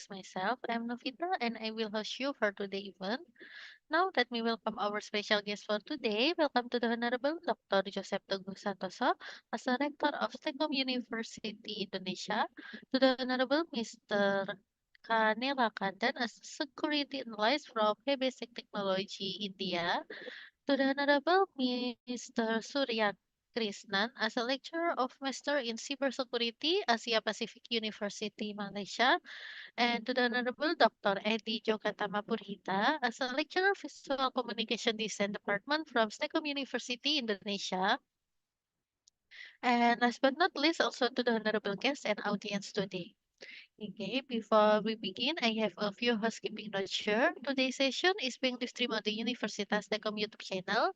myself. I'm Novita and I will host you for today's event. Now let me welcome our special guest for today. Welcome to the Honorable Dr. Joseph Teguh Santoso as the Rector of STEKOM University, Indonesia. To the Honorable Mr. Neelakandan as Security Analyst from Hebesec Technology, India. To the Honorable Mr. Surya Krishnan as a lecturer of Master in Cybersecurity, Asia Pacific University, Malaysia, and to the Honorable Dr. Eddie Jogatama Purhita as a lecturer of Visual Communication Design Department from STEKOM University, Indonesia. And last but not least, also to the honorable guests and audience today. Okay, before we begin, I have a few housekeeping notes here. Today's session is being streamed on the Universitas Tekom YouTube channel.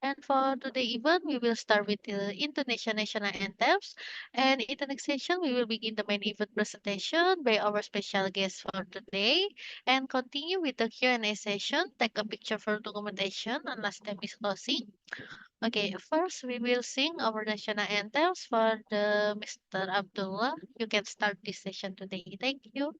And for today's event, we will start with the Indonesian national anthems. And in the next session, we will begin the main event presentation by our special guest for today. And continue with the Q&A session. Take a picture for documentation and last time is closing. Okay, first we will sing our national anthems for the Mr. Abdullah. You can start this session today. Thank you.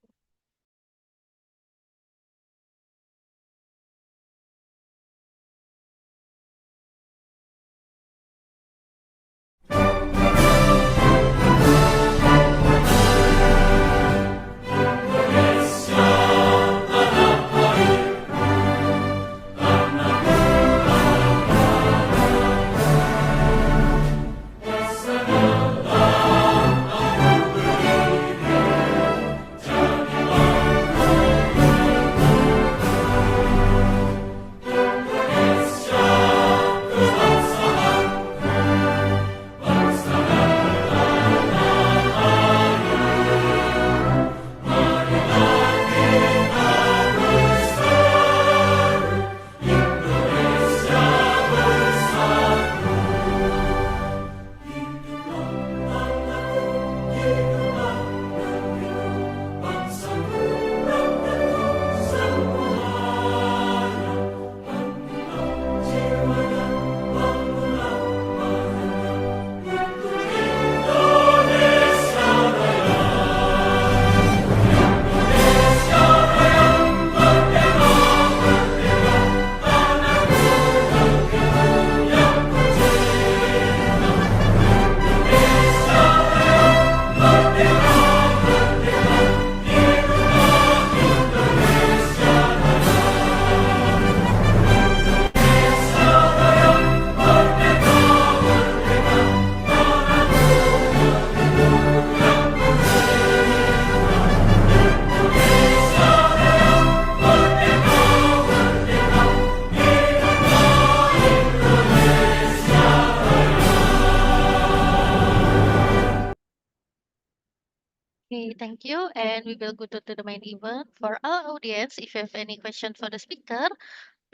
Okay, thank you. And we will go to the main event. For our audience, if you have any question for the speaker,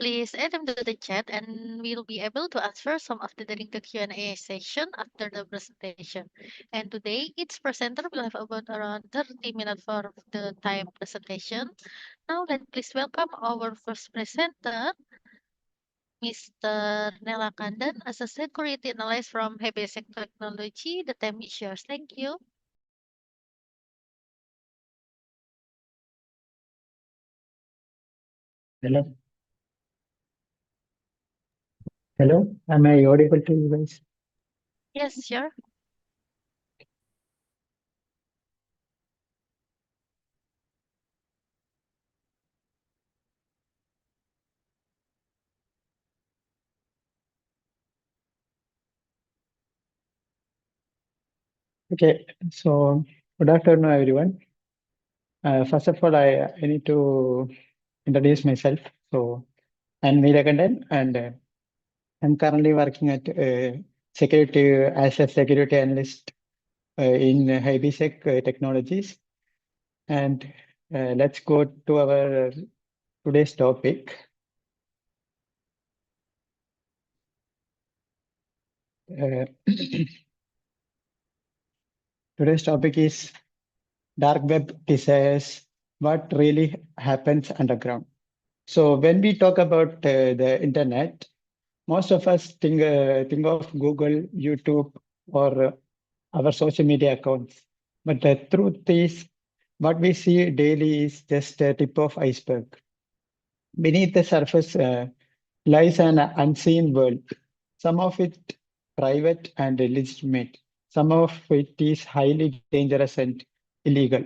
please add them to the chat and we'll be able to answer some of the during the Q&A session after the presentation. And today, each presenter will have about around 30 minutes for the time presentation. Now, let's please welcome our first presenter, Mr. Neelakandan, as a security analyst from Hebesec Technology. The time is yours. Thank you. Hello. Hello. Am I audible to you guys? Yes, sure. Okay. So good afternoon, everyone. First of all, I need to introduce myself. So I'm Neelakandan, and I'm currently working at security as a security analyst in Hebesec Technologies. And let's go to our today's topic. Today's topic is dark web desires, what really happens underground. So when we talk about the internet, most of us think of Google, YouTube, or our social media accounts. But the truth is, What we see daily is just a tip of iceberg. Beneath the surface lies an unseen world, some of it private and legitimate, some of it is highly dangerous and illegal.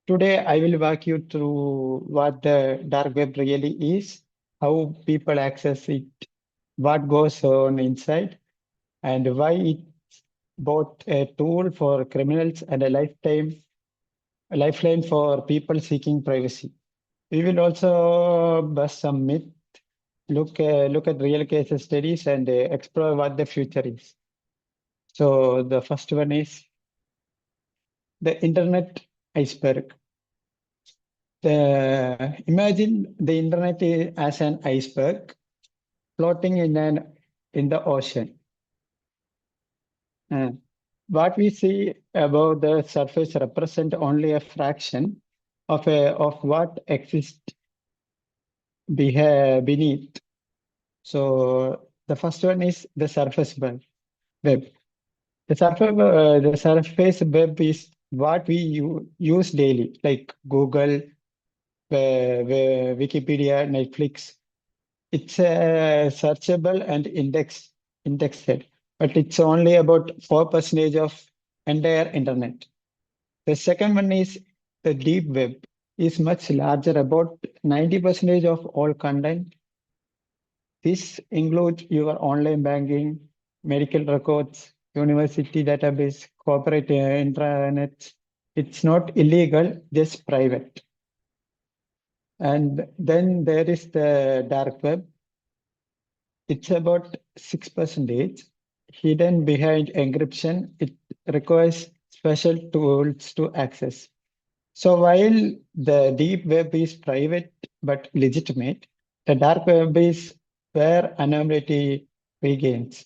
Today, I will walk you through what the dark web really is, how people access it, what goes on inside, and why it's both a tool for criminals and a lifeline for people seeking privacy. We will also bust some myth, look at real case studies, and explore what the future is. So the first one is the internet iceberg. Imagine the internet as an iceberg floating in the ocean. Uh, what we see above the surface represent only a fraction of what exists beneath. So the first one is the surface web. The surface web is what we use daily, like Google, Wikipedia, Netflix. It's searchable and indexed, but it's only about 4% of entire internet. The second one is the deep web is much larger, about 90% of all content. This includes your online banking, medical records, university database, corporate intranets. It's not illegal, just private. And then there is the dark web. It's about 6% hidden behind encryption. It requires special tools to access. So while the deep web is private but legitimate, the dark web is where anonymity begins.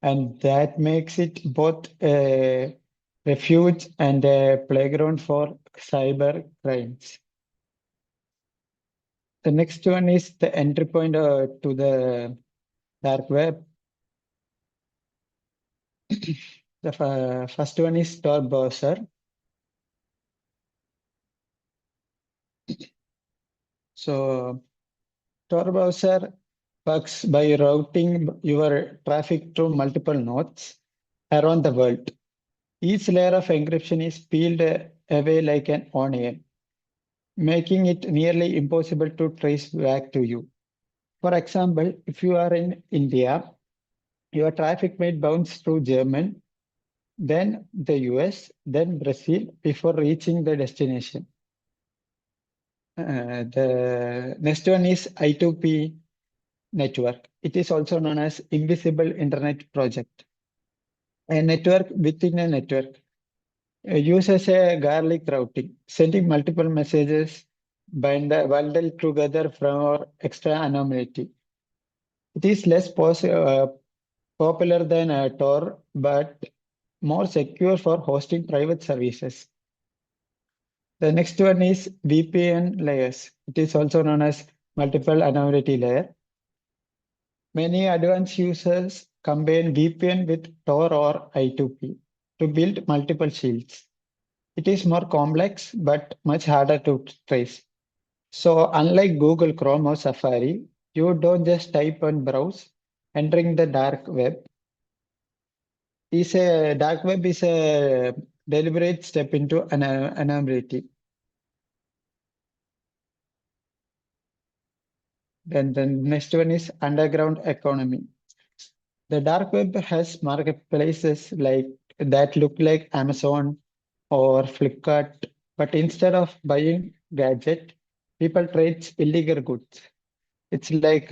And that makes it both a refuge and a playground for cyber crimes. The next one is the entry point to the dark web. The first one is Tor browser. So Tor browser works by routing your traffic through multiple nodes around the world. Each layer of encryption is peeled away like an onion, making it nearly impossible to trace back to you. For example, if you are in India, your traffic might bounce through Germany, then the US, then Brazil before reaching the destination. The next one is I2P network. It is also known as Invisible Internet Project. A network within a network uses a garlic routing, sending multiple messages bundled together for extra anonymity. It is less popular than Tor, but more secure for hosting private services. The next one is VPN layers. It is also known as multiple anonymity layer. Many advanced users combine VPN with Tor or I2P to build multiple shields. It is more complex, but much harder to trace. So unlike Google Chrome or Safari, you don't just type and browse. Entering the dark web is a deliberate step into anonymity. Then the next one is underground economy. The dark web has marketplaces like that look like Amazon or Flipkart, but instead of buying gadget, people trade illegal goods. It's like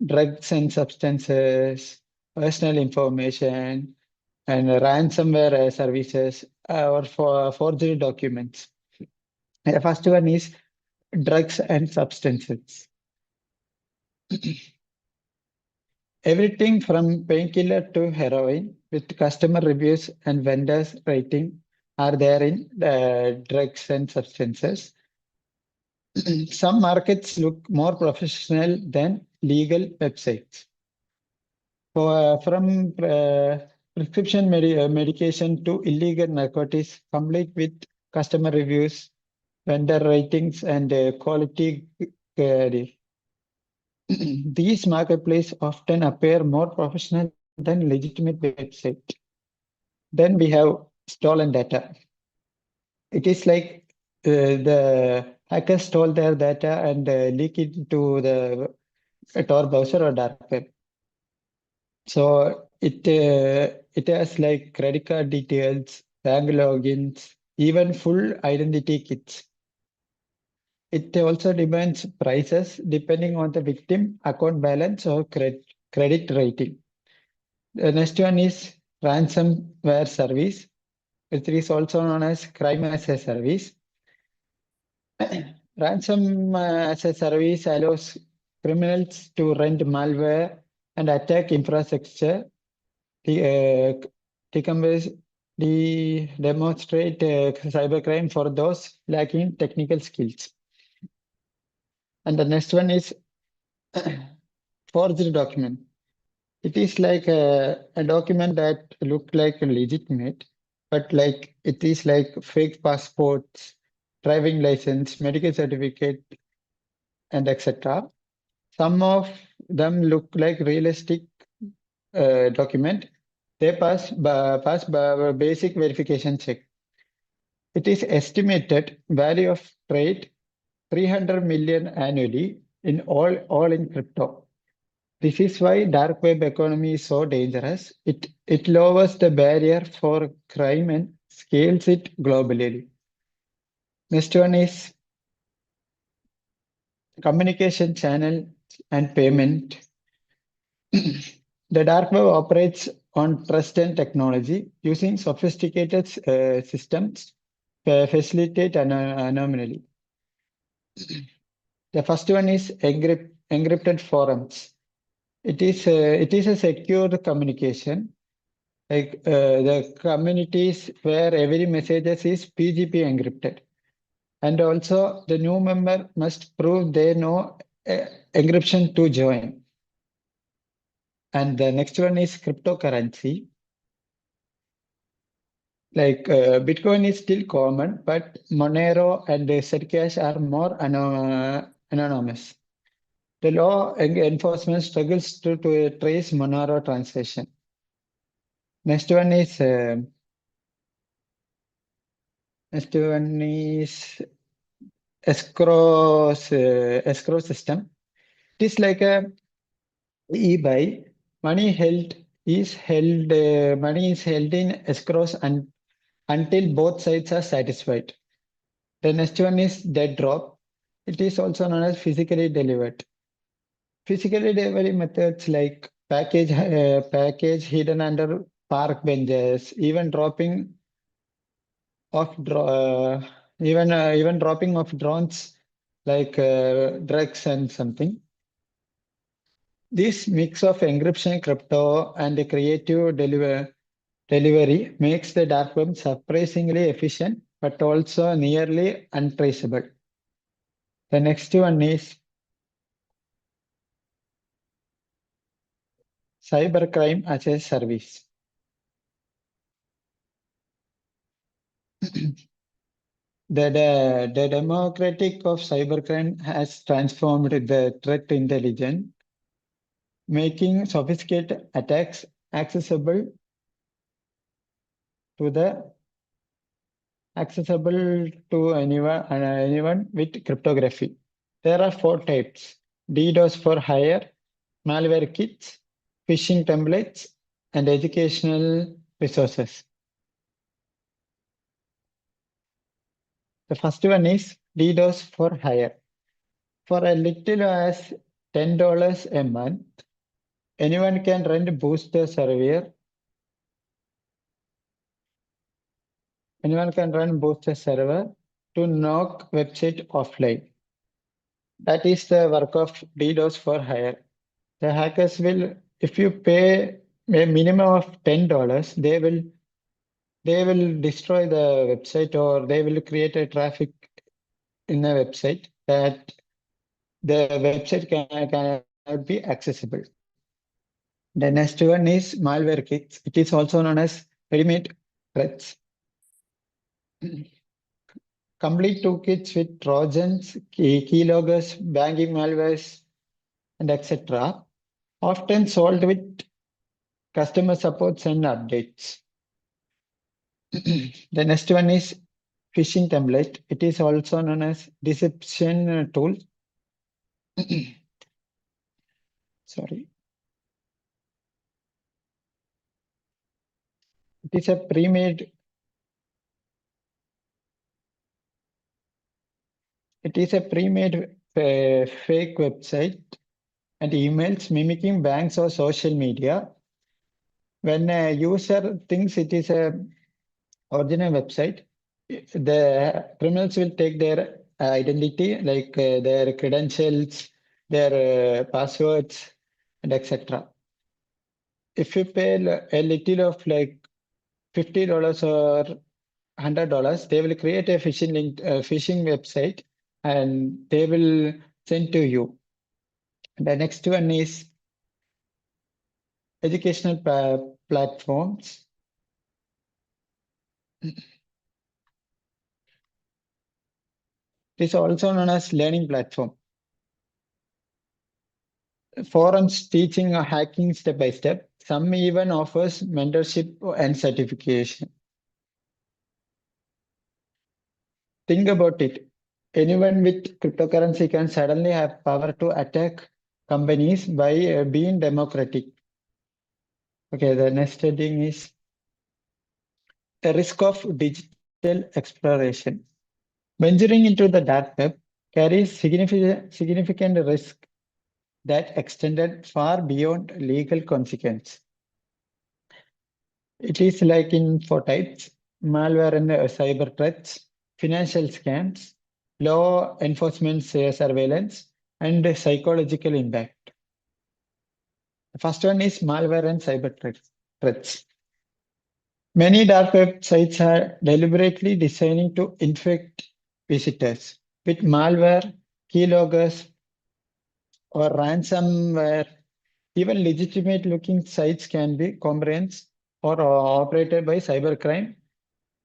drugs and substances, personal information, and ransomware services or for forgery documents. The first one is drugs and substances. Everything from painkiller to heroin, with customer reviews and vendors rating, are there in drugs and substances. Some markets look more professional than legal websites. From prescription medication to illegal narcotics, complete with customer reviews, vendor ratings, and quality. These marketplaces often appear more professional than legitimate website. Then we have stolen data. It is like the hackers stole their data and leak it to the Tor browser or dark web. So it has like credit card details, bank logins, even full identity kits. It also demands prices depending on the victim account balance or credit rating. The next one is ransomware service. It is also known as crime as a service. Ransom as a service allows criminals to rent malware and attack infrastructure, de- uh, demonstrate cybercrime for those lacking technical skills. And the next one is forged document. It is like a document that look like legitimate, but like it is like fake passports, driving license, medical certificate, and etc. Some of them look like realistic document. They pass basic verification check. It is estimated value of trade 300 million annually in all in crypto. This is why dark web economy is so dangerous. It lowers the barrier for crime and scales it globally. Next one is communication channel and payment. The dark web operates on trust and technology using sophisticated systems to facilitate an anomaly. The first one is encrypted forums. It is a secure communication. Like the communities where every messages is PGP encrypted, and also the new member must prove they know encryption to join. And the next one is cryptocurrency. Like Bitcoin is still common, but Monero and Zcash are more anonymous. The law enforcement struggles to trace Monero transaction. Next one is escrow system. It is like a e-buy. Money is held in escrows until both sides are satisfied. The next one is dead drop. It is also known as physically delivered. Physically delivery methods like package hidden under park benches, even dropping of drones like drugs and something. This mix of encryption, crypto, and the creative delivery makes the dark web surprisingly efficient, but also nearly untraceable. The next one is cybercrime as a service. The democratic of cybercrime has transformed the threat intelligence, making sophisticated attacks accessible to the accessible to anyone with cryptography. There are four types: DDoS for hire, malware kits, phishing templates, and educational resources. The first one is DDoS for hire. For a little as $10 a month, anyone can rent booster server. Anyone can run booster server to knock website offline. That is the work of DDoS for hire. The hackers will, if you pay a minimum of $10, they will destroy the website, or they will create a traffic in a website that the website cannot be accessible. The next one is malware kits. It is also known as ready-made threats. complete toolkits with Trojans, keyloggers, banking malwares, and etc. Often solved with customer supports and updates. The next one is phishing template. It is also known as deception tool. Sorry. It is a pre-made fake website and emails mimicking banks or social media. When a user thinks it is a original website, the criminals will take their identity, like their credentials, their passwords, and etc. If you pay a little of like $50 or $100, they will create a phishing link, phishing website, and they will send to you. The next one is educational platforms. It is also known as learning platform. Forums teaching or hacking step by step. Some even offers mentorship and certification. Think about it. Anyone with cryptocurrency can suddenly have power to attack companies by being democratic. Okay, the next heading is the risk of digital exploration. Venturing into the dark web carries significant risk that extended far beyond legal consequence. It is like in four types: malware and cyber threats, financial scams, law enforcement surveillance, and psychological impact. The first one is malware and cyber threats. Many dark web sites are deliberately designing to infect visitors with malware, keyloggers, or ransomware. Even legitimate looking sites can be compromised or operated by cybercrime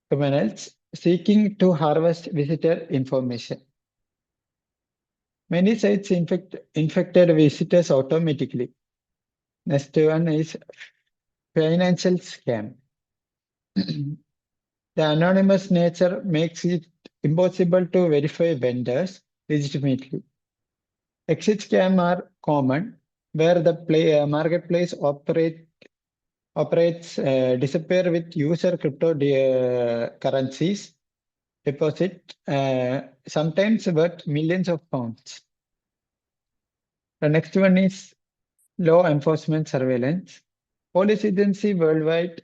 criminals seeking to harvest visitor information. Many sites infected visitors automatically. Next one is financial scam. The anonymous nature makes it impossible to verify vendors legitimately. Exit scams are common, where the marketplace operates disappear with user currencies deposit, sometimes worth millions of pounds. The next one is law enforcement surveillance. Police agencies worldwide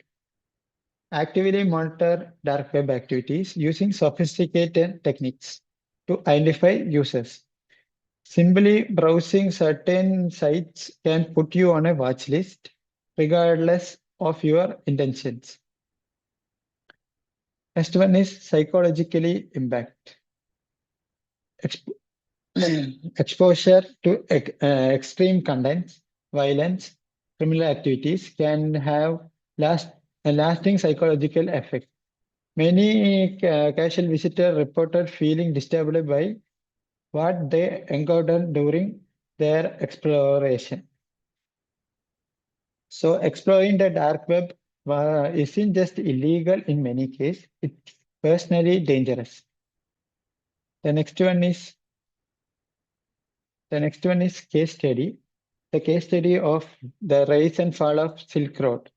actively monitor dark web activities using sophisticated techniques to identify users. Simply browsing certain sites can put you on a watch list, regardless of your intentions. Next one is psychologically impact. Exposure to extreme contents, violence, criminal activities can have a lasting psychological effect. Many casual visitors reported feeling disturbed by what they encountered during their exploration. So exploring the dark web isn't just illegal in many cases, it's personally dangerous. The next one is case study. The case study of the rise and fall of Silk Road.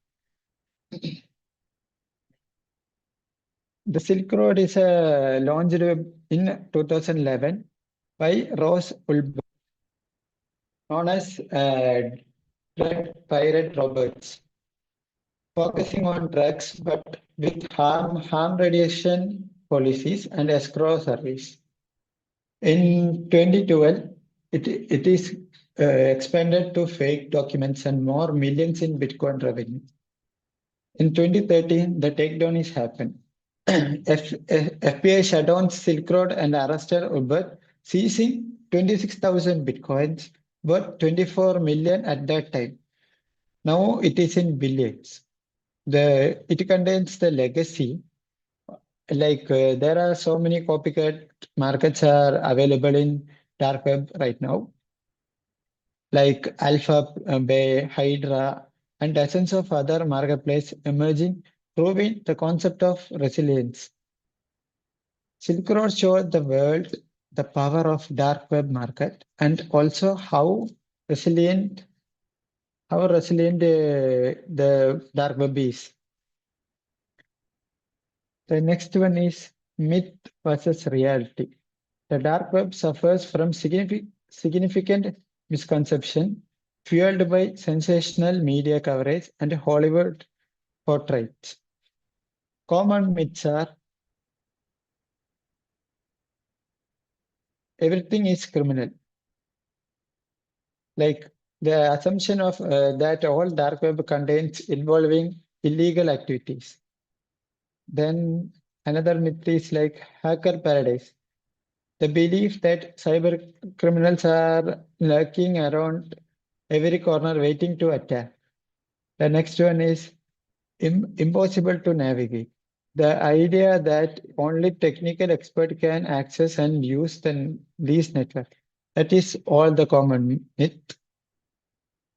The Silk Road is launched in 2011 by Rose Ulb, known as Drug Pirate Roberts, focusing on drugs but with harm radiation policies and escrow service. In 2012, it is expanded to fake documents and more millions in Bitcoin revenue. In 2013, the takedown is happened. FBI shut down Silk Road and arrested Uber, seizing 26,000 bitcoins, worth 24 million at that time. Now it is in billions. It contains the legacy there are so many copycat markets are available in dark web right now, like Alpha, Bay, Hydra, and dozens of other marketplaces emerging, proving the concept of resilience. Silk Road showed the world the power of dark web market and also how resilient the dark web is. The next one is myth versus reality. The dark web suffers from significant misconception fueled by sensational media coverage and Hollywood portraits. Common myths are everything is criminal, like the assumption of that all dark web contains involving illegal activities. Then another myth is like hacker paradise. The belief that cyber criminals are lurking around every corner waiting to attack. The next one is impossible to navigate. The idea that only technical expert can access and use these networks. That is all the common myth.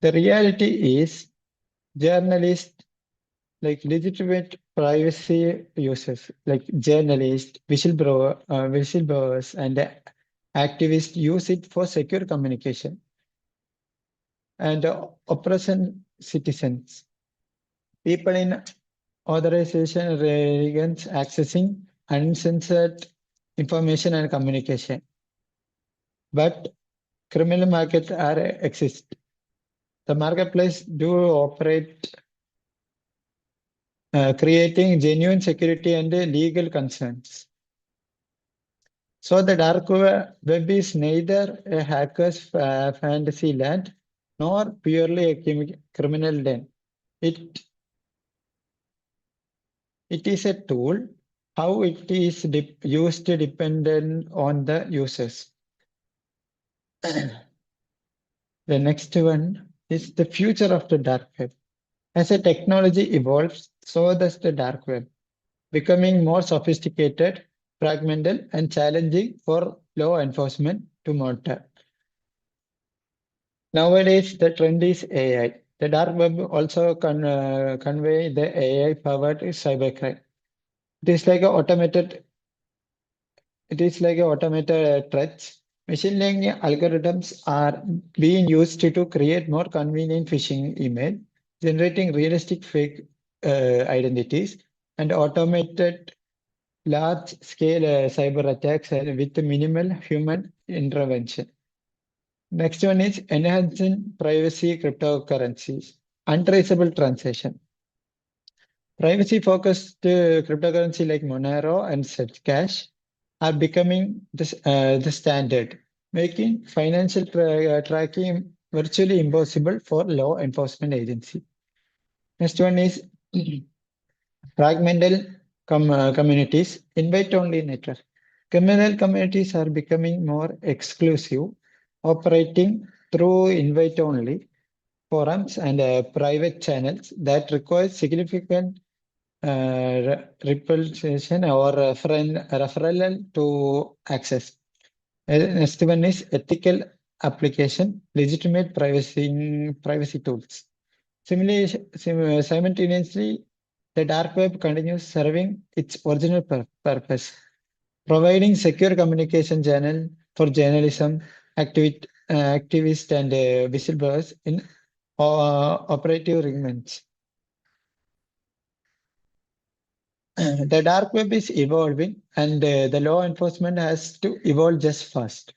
The reality is journalists, like legitimate privacy users, like journalists, whistleblowers, and activists use it for secure communication. And oppression citizens, people in authorization regions accessing uncensored information and communication. But criminal markets are exist. The marketplace do operate, creating genuine security and legal concerns. So the dark web is neither a hacker's fantasy land nor purely a criminal den. It It is a tool. How it is used dependent on the users. The next one is the future of the dark web. As a technology evolves, so does the dark web, becoming more sophisticated, fragmented, and challenging for law enforcement to monitor. Nowadays, the trend is AI. The dark web also convey the AI-powered cybercrime. It is like a automated It is like a automated threats. Machine learning algorithms are being used to create more convenient phishing email, generating realistic fake identities, and automated large-scale cyber attacks with minimal human intervention. Next one is enhancing privacy cryptocurrencies, untraceable transaction. Privacy-focused cryptocurrency like Monero and Zcash are becoming the standard, making financial tracking virtually impossible for law enforcement agency. Next one is fragmental communities, invite-only network. Criminal communities are becoming more exclusive, operating through invite-only forums and private channels that require significant repulsion or referral to access. Next one is ethical application, legitimate privacy tools. Simultaneously, the dark web continues serving its original purpose, providing secure communication channel for journalism, activists, and whistleblowers in operative agreements. The dark web is evolving and the law enforcement has to evolve just fast.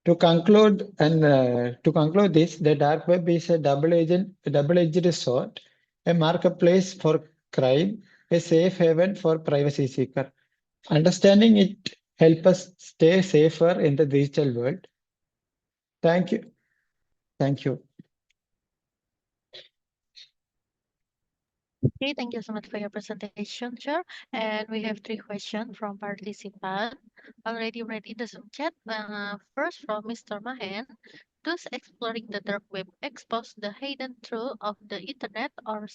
To conclude this, the dark web is a double-edged sword, a marketplace for crime, a safe haven for privacy seeker. Understanding it helps us stay safer in the digital world. Thank you. Thank you. Okay, thank you so much for your presentation, Chair. And we have three questions from participants already read in the Zoom chat. First from Mr. Mahen. Does exploring the dark web expose the hidden truth of the internet or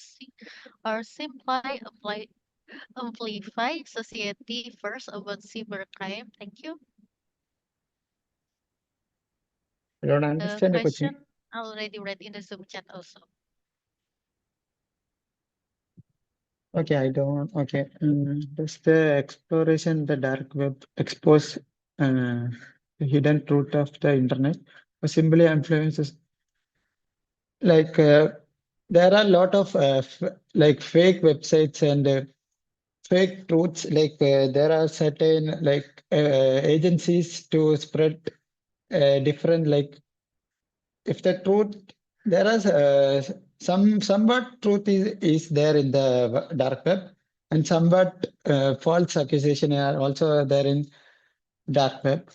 simply apply amplify society first about cybercrime? Thank you. I don't The understand the question. question I already read in the Zoom chat also. Okay, I don't. Okay, does the exploration the dark web expose the hidden truth of the internet, or simply influences? Like there are a lot of like fake websites and fake truths. Like there are certain like agencies to spread different like if the truth there is somewhat truth is there in the dark web and somewhat false accusation are also there in dark web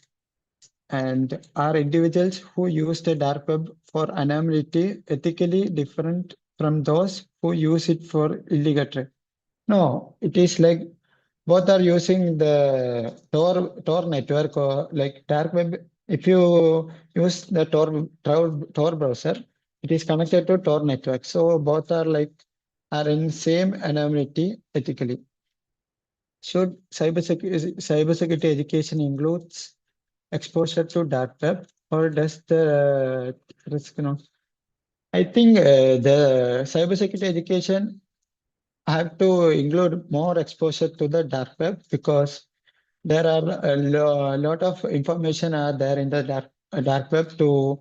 and are individuals who use the dark web for anonymity ethically different from those who use it for illegal trade. No, it is like both are using the Tor network or like dark web. If you use the Tor browser, it is connected to Tor network. So both are like are in same anonymity ethically. Should cybersecurity education includes exposure to dark web or does the risk? You know, I think the cybersecurity education have to include more exposure to the dark web because there are a lot of information are there in the dark web to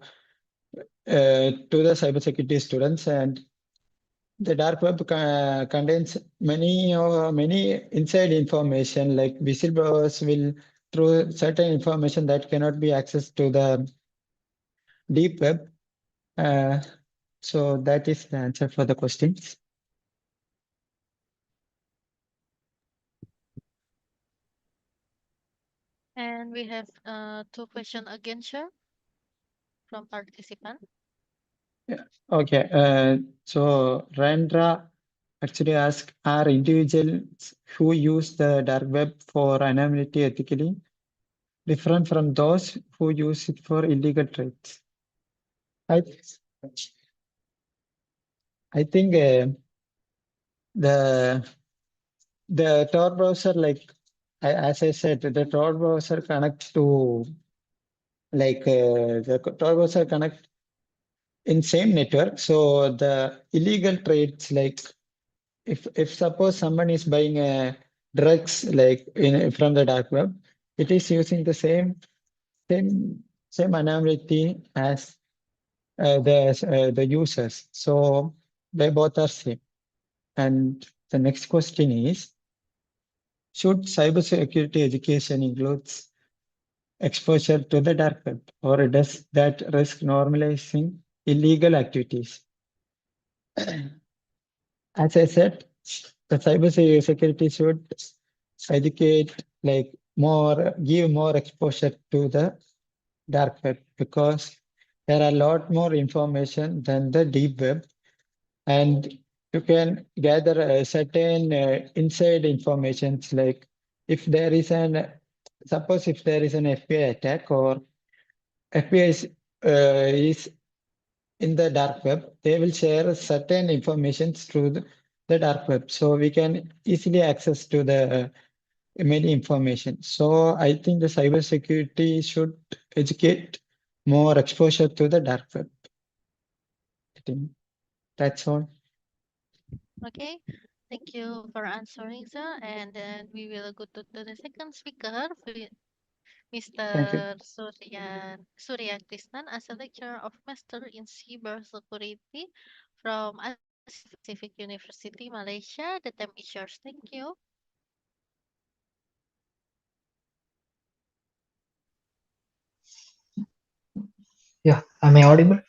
the cybersecurity students, and the dark web contains many inside information. Like whistleblowers will through certain information that cannot be accessed to the deep web. Uh, so that is the answer for the questions. And we have two questions again, sure, from participant. Yeah. Okay. So Rendra actually asked, are individuals who use the dark web for anonymity ethically different from those who use it for illegal trades? I I think the Tor browser, like as I said, the Tor browser connects to like the Tor browser connect in same network. So the illegal trades, like if suppose someone is buying drugs like in from the dark web, it is using the same same anonymity as the users. So they both are same. And the next question is, should cybersecurity education includes exposure to the dark web, or does that risk normalizing illegal activities? As I said, the cybersecurity should educate, like more, give more exposure to the dark web because there are a lot more information than the deep web, and you can gather certain inside informations like if there is an suppose if there is an FBI attack or FBI is in the dark web, they will share certain information through the dark web. So we can easily access to the many information. So I think the cybersecurity should educate more exposure to the dark web. I think that's all. Okay, thank you for answering, sir. And then we will go to the second speaker, Thank you. Mr. Surya Krishnan, as a lecturer of Master in Cybersecurity from Asia Pacific University, Malaysia. The time is yours. Thank you. Yeah, am I audible?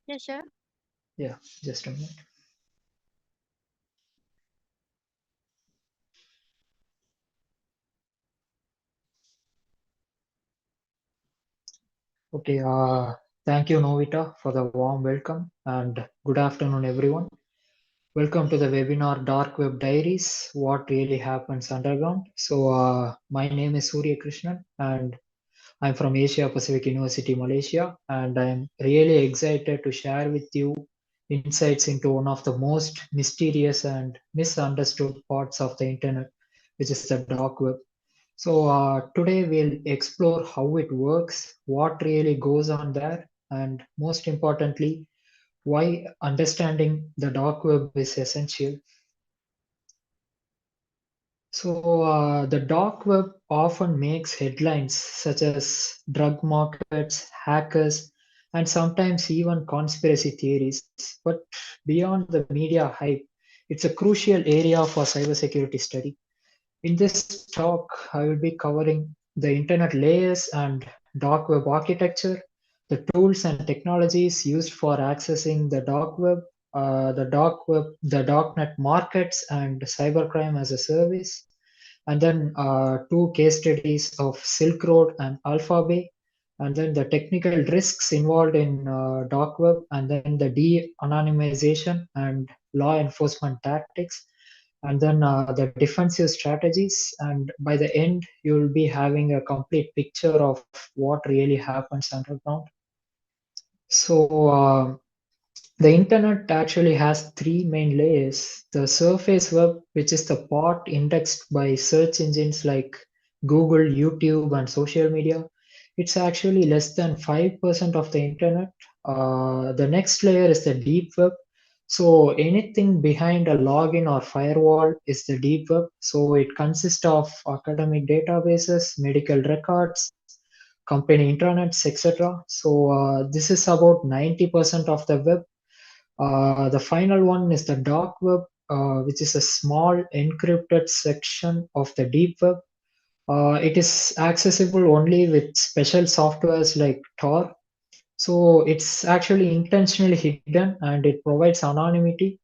Yes, sir. Yeah, just a minute. Okay, thank you, Novita, for the warm welcome and good afternoon, everyone. Welcome to the webinar Dark Web Diaries, What Really Happens Underground. So, my name is Surya Krishnan and I'm from Asia Pacific University, Malaysia, and I'm really excited to share with you insights into one of the most mysterious and misunderstood parts of the internet, which is the dark web. So, today we'll explore how it works, what really goes on there, and most importantly, why understanding the dark web is essential. So, the dark web often makes headlines such as drug markets, hackers, and sometimes even conspiracy theories. But beyond the media hype, it's a crucial area for cybersecurity study. In this talk, I will be covering the internet layers and dark web architecture, the tools and technologies used for accessing the dark web, the darknet markets, and cybercrime as a service, and then two case studies of Silk Road and Alphabet, and then the technical risks involved in dark web, and then the de-anonymization and law enforcement tactics, and then the defensive strategies. And by the end, you will be having a complete picture of what really happens underground. So, the internet actually has three main layers. The surface web, which is the part indexed by search engines like Google, YouTube, and social media, it's actually less than 5% of the internet. The next layer is the deep web. So anything behind a login or firewall is the deep web. So it consists of academic databases, medical records, company intranets, etc. So this is about 90% of the web. The final one is the dark web, which is a small encrypted section of the deep web. It is accessible only with special softwares like Tor. So it's actually intentionally hidden and it provides anonymity.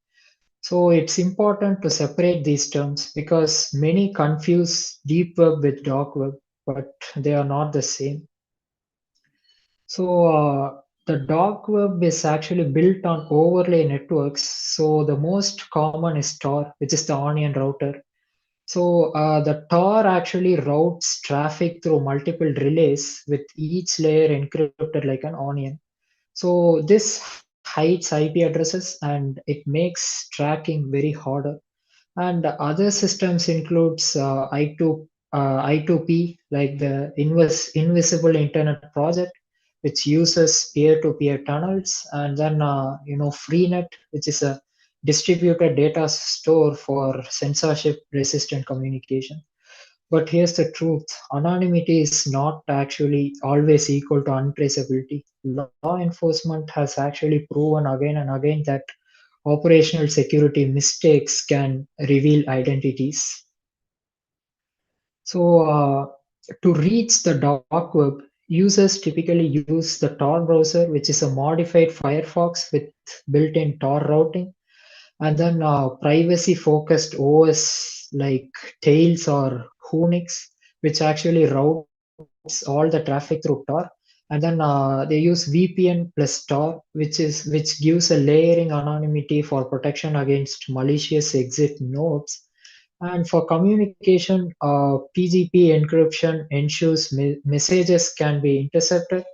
So it's important to separate these terms because many confuse deep web with dark web, but they are not the same. So the dark web is actually built on overlay networks. So the most common is Tor, which is the onion router. So the Tor actually routes traffic through multiple relays with each layer encrypted like an onion. So this hides IP addresses and it makes tracking very harder. And other systems includes I2P, like the Invisible Internet Project, which uses peer-to-peer tunnels, and then Freenet, which is a distributed data store for censorship-resistant communication. But here's the truth: anonymity is not actually always equal to untraceability. Law enforcement has actually proven again and again that operational security mistakes can reveal identities. So, to reach the dark web, users typically use the Tor browser, which is a modified Firefox with built in Tor routing, and then privacy focused OS like Tails or Unix, which actually routes all the traffic through Tor. And then they use VPN plus Tor, which gives a layering anonymity for protection against malicious exit nodes. And for communication, PGP encryption ensures messages can be intercepted.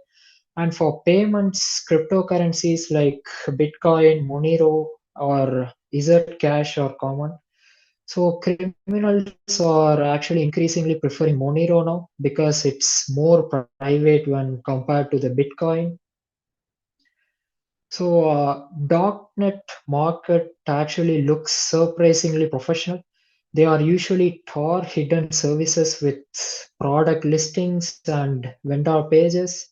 And for payments, cryptocurrencies like Bitcoin, Monero, or Ethercash are common. So criminals are actually increasingly preferring Monero now because it's more private when compared to the Bitcoin. So darknet market actually looks surprisingly professional. They are usually Tor hidden services with product listings and vendor pages,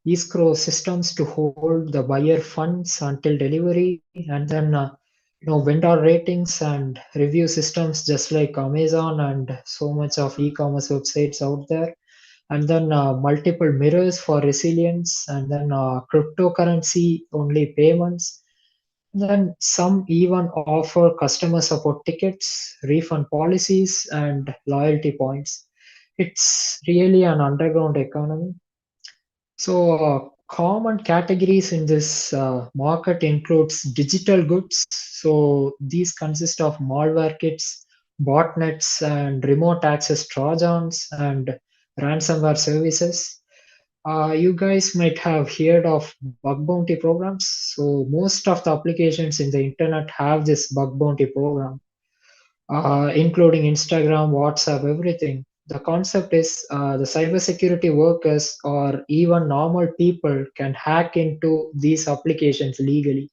escrow systems to hold the buyer funds until delivery, and then vendor ratings and review systems just like Amazon and so much of e-commerce websites out there, and then multiple mirrors for resilience, and then cryptocurrency only payments. Then some even offer customer support tickets, refund policies, and loyalty points. It's really an underground economy. So common categories in this market includes digital goods. So these consist of malware kits, botnets, and remote access trojans and ransomware services. You guys might have heard of bug bounty programs. So most of the applications in the internet have this bug bounty program, including Instagram, WhatsApp, everything. The concept is the cybersecurity workers or even normal people can hack into these applications legally.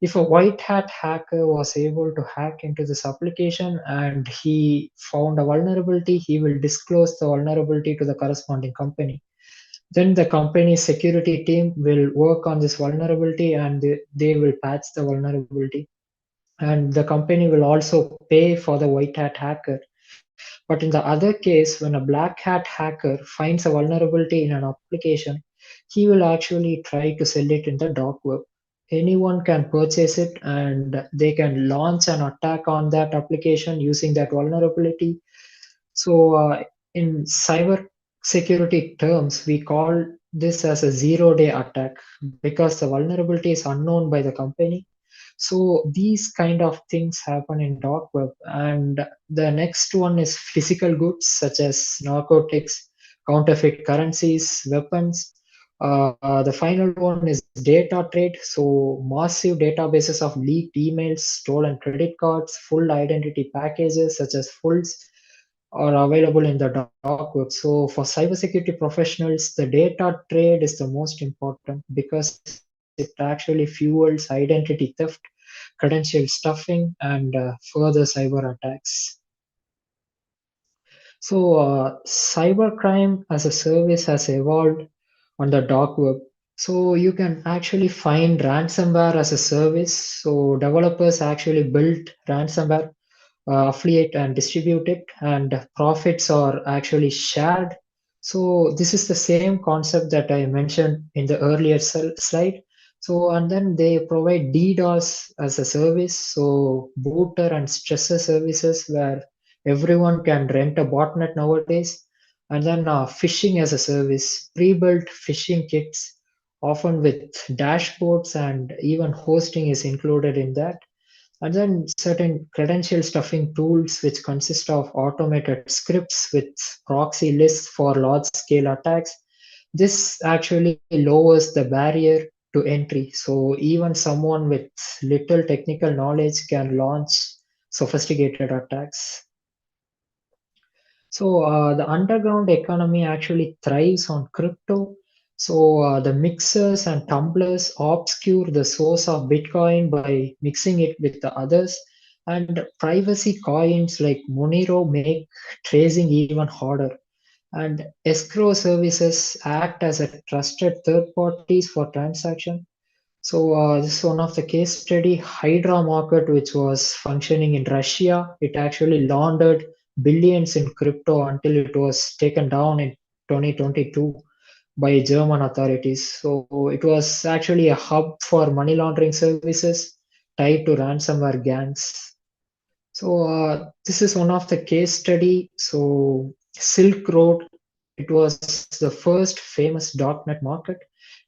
If a white hat hacker was able to hack into this application and he found a vulnerability, he will disclose the vulnerability to the corresponding company. Then the company's security team will work on this vulnerability and they will patch the vulnerability. And the company will also pay for the white hat hacker. But in the other case, when a black hat hacker finds a vulnerability in an application, he will actually try to sell it in the dark web. Anyone can purchase it and they can launch an attack on that application using that vulnerability. So, in cyber security terms, we call this as a zero-day attack because the vulnerability is unknown by the company. So these kind of things happen in dark web. And the next one is physical goods such as narcotics, counterfeit currencies, weapons. The final one is data trade. So massive databases of leaked emails, stolen credit cards, full identity packages such as fulls are available in the dark web. So for cybersecurity professionals, the data trade is the most important because it actually fuels identity theft, credential stuffing, and further cyber attacks. So, cybercrime as a service has evolved on the dark web. So, you can actually find ransomware as a service. So, developers actually built ransomware, affiliate and distribute it, and profits are actually shared. So, this is the same concept that I mentioned in the earlier slide. So, and then they provide DDoS as a service, so booter and stressor services where everyone can rent a botnet nowadays. And then phishing as a service, pre-built phishing kits, often with dashboards and even hosting is included in that. And then certain credential stuffing tools, which consist of automated scripts with proxy lists for large scale attacks. This actually lowers the barrier to entry. So even someone with little technical knowledge can launch sophisticated attacks. So the underground economy actually thrives on crypto. So the mixers and tumblers obscure the source of Bitcoin by mixing it with the others. And privacy coins like Monero make tracing even harder. And escrow services act as a trusted third parties for transaction. So this is one of the case study, Hydra market, which was functioning in Russia. It actually laundered billions in crypto until it was taken down in 2022 by German authorities. So it was actually a hub for money laundering services tied to ransomware gangs. So this is one of the case study. So Silk Road, it was the first famous .NET market.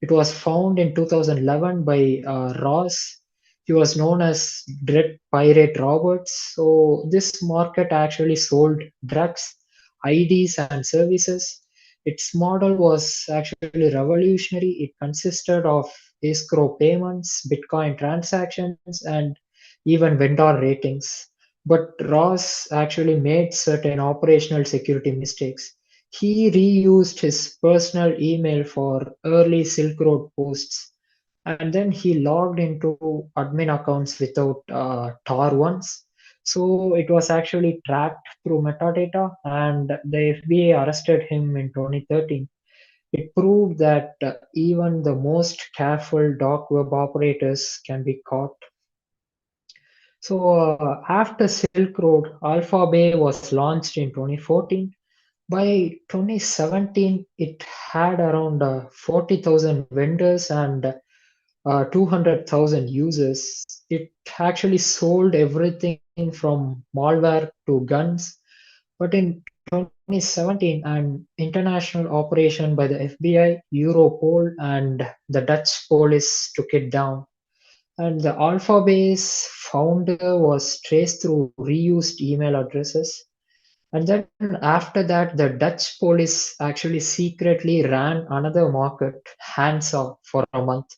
It was found in 2011 by Ross. He was known as Dread Pirate Roberts. So this market actually sold drugs, IDs, and services. Its model was actually revolutionary. It consisted of escrow payments, Bitcoin transactions, and even vendor ratings. But Ross actually made certain operational security mistakes. He reused his personal email for early Silk Road posts, and then he logged into admin accounts without tar ones. So it was actually tracked through metadata, and the FBI arrested him in 2013. It proved that even the most careful dark web operators can be caught. So after Silk Road, Alpha Bay was launched in 2014. By 2017, it had around 40,000 vendors and 200,000 users. It actually sold everything from malware to guns. But in 2017, an international operation by the FBI, Europol, and the Dutch police took it down. And the Alphabase founder was traced through reused email addresses. And then after that, the Dutch police actually secretly ran another market, Hansa, for a month.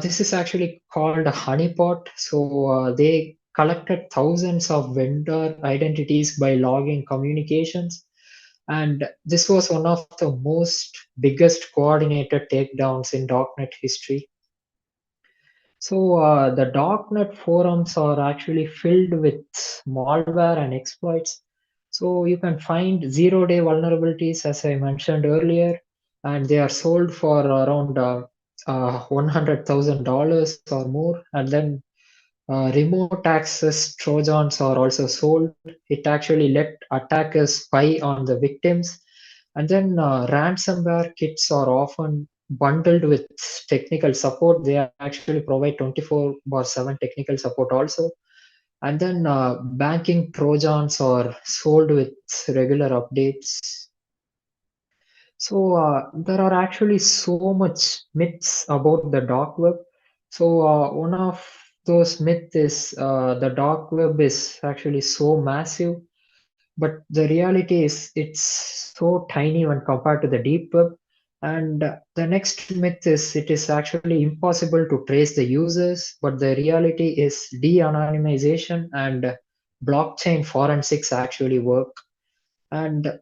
This is actually called a honeypot. So they collected thousands of vendor identities by logging communications. And this was one of the most biggest coordinated takedowns in darknet history. So the darknet forums are actually filled with malware and exploits. So you can find zero-day vulnerabilities, as I mentioned earlier, and they are sold for around $100,000 or more. And then remote access Trojans are also sold. It actually let attackers spy on the victims. And then ransomware kits are often bundled with technical support. They actually provide 24/7 technical support also. And then banking Trojans are sold with regular updates. So there are actually so much myths about the dark web. So one of those myths is the dark web is actually so massive, but the reality is it's so tiny when compared to the deep web. And the next myth is it is actually impossible to trace the users, but the reality is de-anonymization and blockchain forensics actually work. And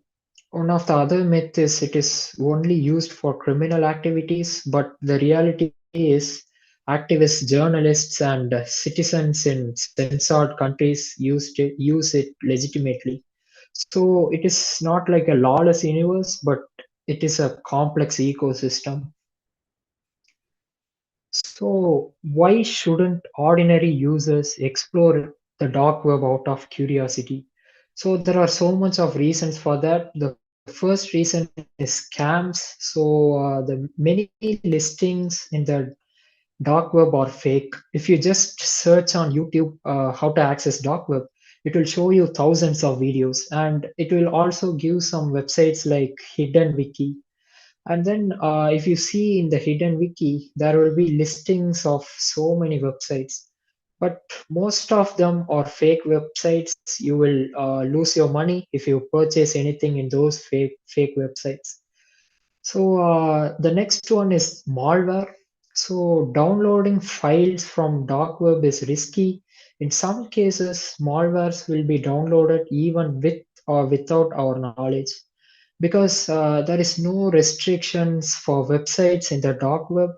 one of the other myths is it is only used for criminal activities, but the reality is activists, journalists, and citizens in censored countries use it legitimately. So it is not like a lawless universe, but it is a complex ecosystem. So why shouldn't ordinary users explore the dark web out of curiosity? So there are so much of reasons for that. The first reason is scams. So the many listings in the dark web are fake. If you just search on YouTube how to access dark web, it will show you thousands of videos, and it will also give some websites like Hidden Wiki. And then if you see in the hidden wiki, there will be listings of so many websites. But most of them are fake websites. You will lose your money if you purchase anything in those fake websites. So the next one is malware. So downloading files from dark web is risky. In some cases, malwares will be downloaded even with or without our knowledge, because there is no restrictions for websites in the dark web.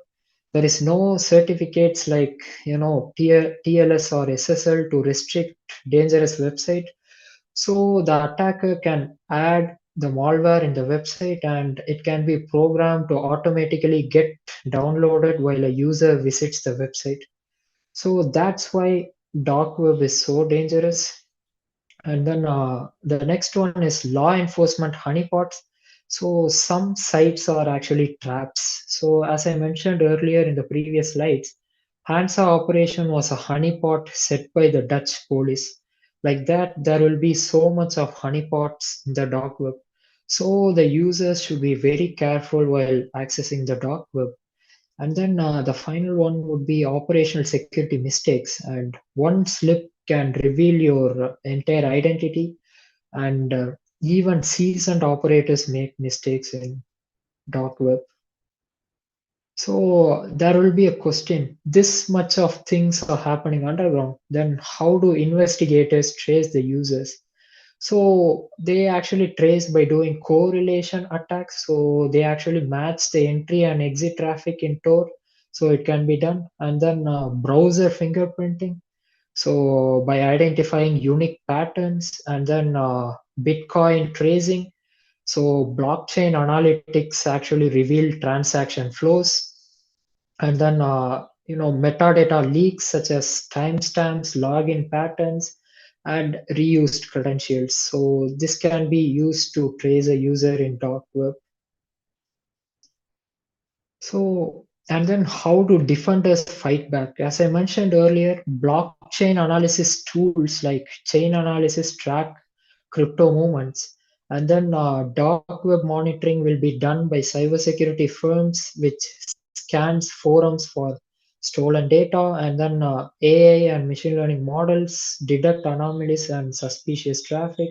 There is no certificates like TLS or SSL to restrict dangerous website. So the attacker can add the malware in the website, and it can be programmed to automatically get downloaded while a user visits the website. So that's why dark web is so dangerous. And then the next one is law enforcement honeypots. So some sites are actually traps. So as I mentioned earlier in the previous slides, Hansa operation was a honeypot set by the Dutch police. Like that, there will be so much of honeypots in the dark web. So the users should be very careful while accessing the dark web. And then the final one would be operational security mistakes. And one slip can reveal your entire identity. And even seasoned operators make mistakes in dark web. So there will be a question. This much of things are happening underground. Then how do investigators trace the users? So they actually trace by doing correlation attacks. So they actually match the entry and exit traffic in Tor. So it can be done. And then browser fingerprinting. So by identifying unique patterns, and then Bitcoin tracing. So blockchain analytics actually reveal transaction flows. And then metadata leaks such as timestamps, login patterns, and reused credentials. So this can be used to trace a user in dark web. So, and then how do defenders fight back? As I mentioned earlier, blockchain analysis tools like chain analysis track crypto movements. And then dark web monitoring will be done by cybersecurity firms, which scans forums for stolen data. And then AI and machine learning models detect anomalies and suspicious traffic.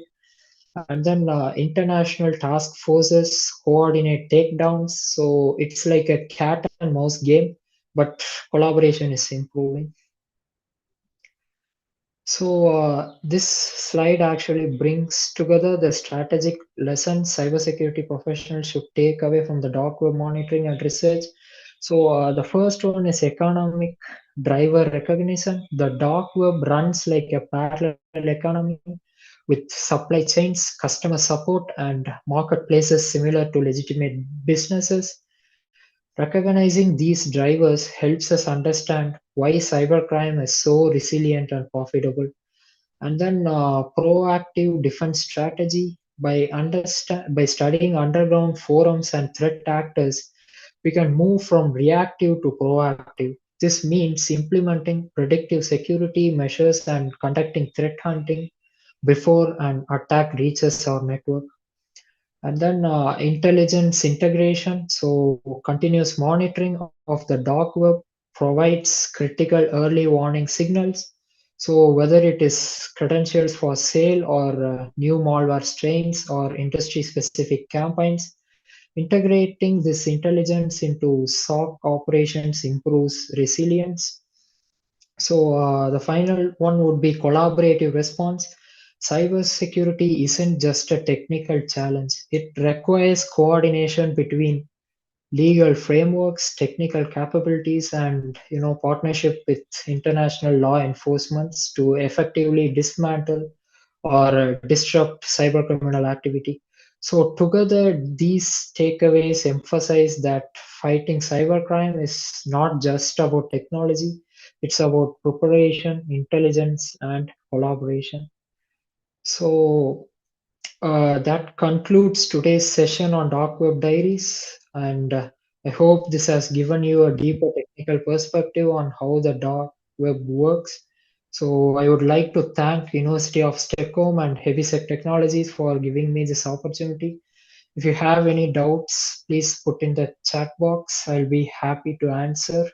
And then international task forces coordinate takedowns. So it's like a cat and mouse game, but collaboration is improving. So this slide actually brings together the strategic lessons cybersecurity professionals should take away from the dark web monitoring and research. So the first one is economic driver recognition. The dark web runs like a parallel economy with supply chains, customer support, and marketplaces similar to legitimate businesses. Recognizing these drivers helps us understand why cybercrime is so resilient and profitable. And then proactive defense strategy by studying underground forums and threat actors, we can move from reactive to proactive. This means implementing predictive security measures and conducting threat hunting before an attack reaches our network. And then intelligence integration, so continuous monitoring of the dark web provides critical early warning signals. So whether it is credentials for sale or new malware strains or industry specific campaigns, integrating this intelligence into SOC operations improves resilience. So the final one would be collaborative response. Cybersecurity isn't just a technical challenge. It requires coordination between legal frameworks, technical capabilities, and partnership with international law enforcements to effectively dismantle or disrupt cybercriminal activity. So together, these takeaways emphasize that fighting cybercrime is not just about technology; it's about preparation, intelligence, and collaboration. So that concludes today's session on Dark Web Diaries, and I hope this has given you a deeper technical perspective on how the dark web works. So I would like to thank University of STEKOM and Hebesec Technologies for giving me this opportunity. If you have any doubts, please put in the chat box. I'll be happy to answer.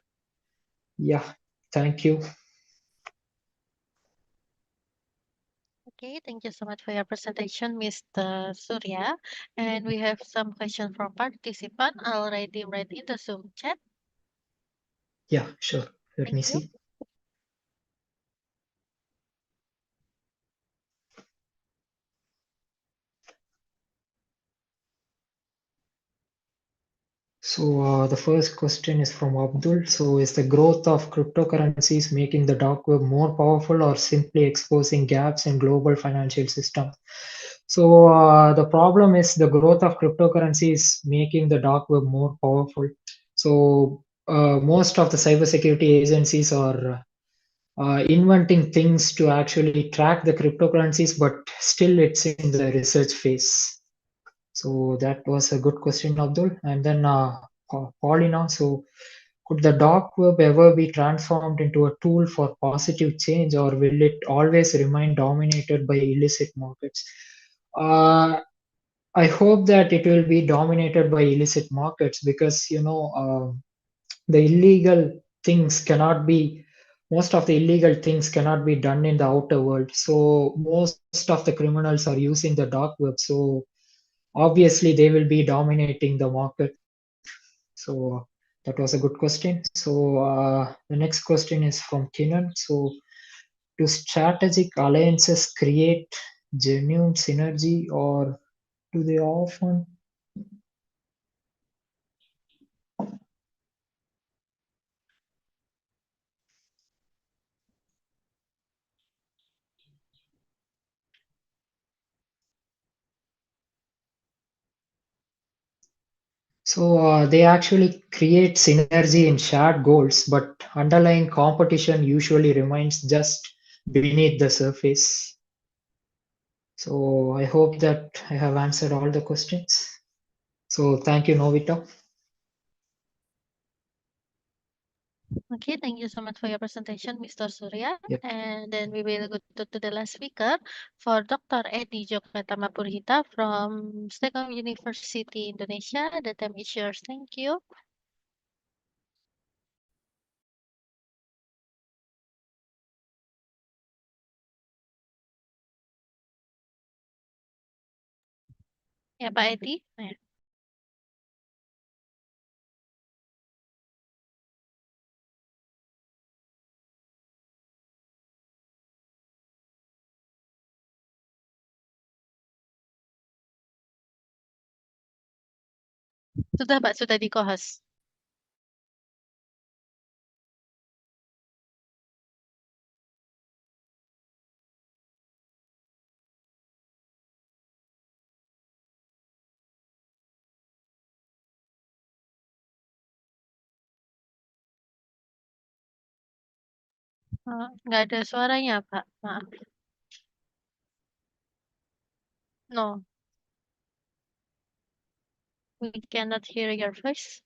Yeah, thank you. Okay, thank you so much for your presentation, Mr. Surya. And we have some questions from participant already read in the Zoom chat. Yeah, sure. Let Thank me you. see. So the first question is from Abdul. So is the growth of cryptocurrencies making the dark web more powerful or simply exposing gaps in global financial systems? So the problem is the growth of cryptocurrency is making the dark web more powerful. So most of the cybersecurity agencies are inventing things to actually track the cryptocurrencies, but still it's in the research phase. So that was a good question, Abdul. And then Paulina, so could the dark web ever be transformed into a tool for positive change, or will it always remain dominated by illicit markets? Uh, I hope that it will be dominated by illicit markets because the illegal things cannot be most of the illegal things cannot be done in the outer world. So most of the criminals are using the dark web. So obviously they will be dominating the market. So that was a good question. So the next question is from Kinan. So do strategic alliances create genuine synergy, or do they often? So they actually create synergy in shared goals, but underlying competition usually remains just beneath the surface. So I hope that I have answered all the questions. So thank you, Novita. Okay, thank you so much for your presentation, Mr. Surya. Yep. And then we will go to the last speaker for Dr. Edi Jogatama Purhita from STEKOM University, Indonesia. The time is yours. Thank you. Ya, Pak Edi. Ya. Sudah, Pak, sudah di co-host. Nggak ada suaranya, Pak. Maaf. No, we cannot hear your voice.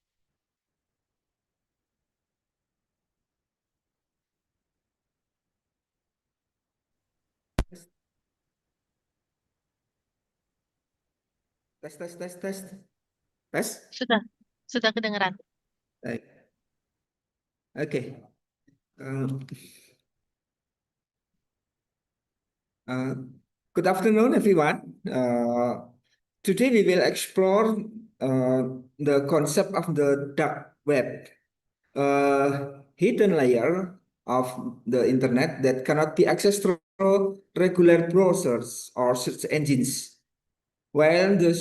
Tes, tes, tes, tes. Tes? Sudah kedengeran. Baik. Oke. Good afternoon, everyone. Today we will explore the concept of the dark web, a hidden layer of the internet that cannot be accessed through regular browsers or search engines. While the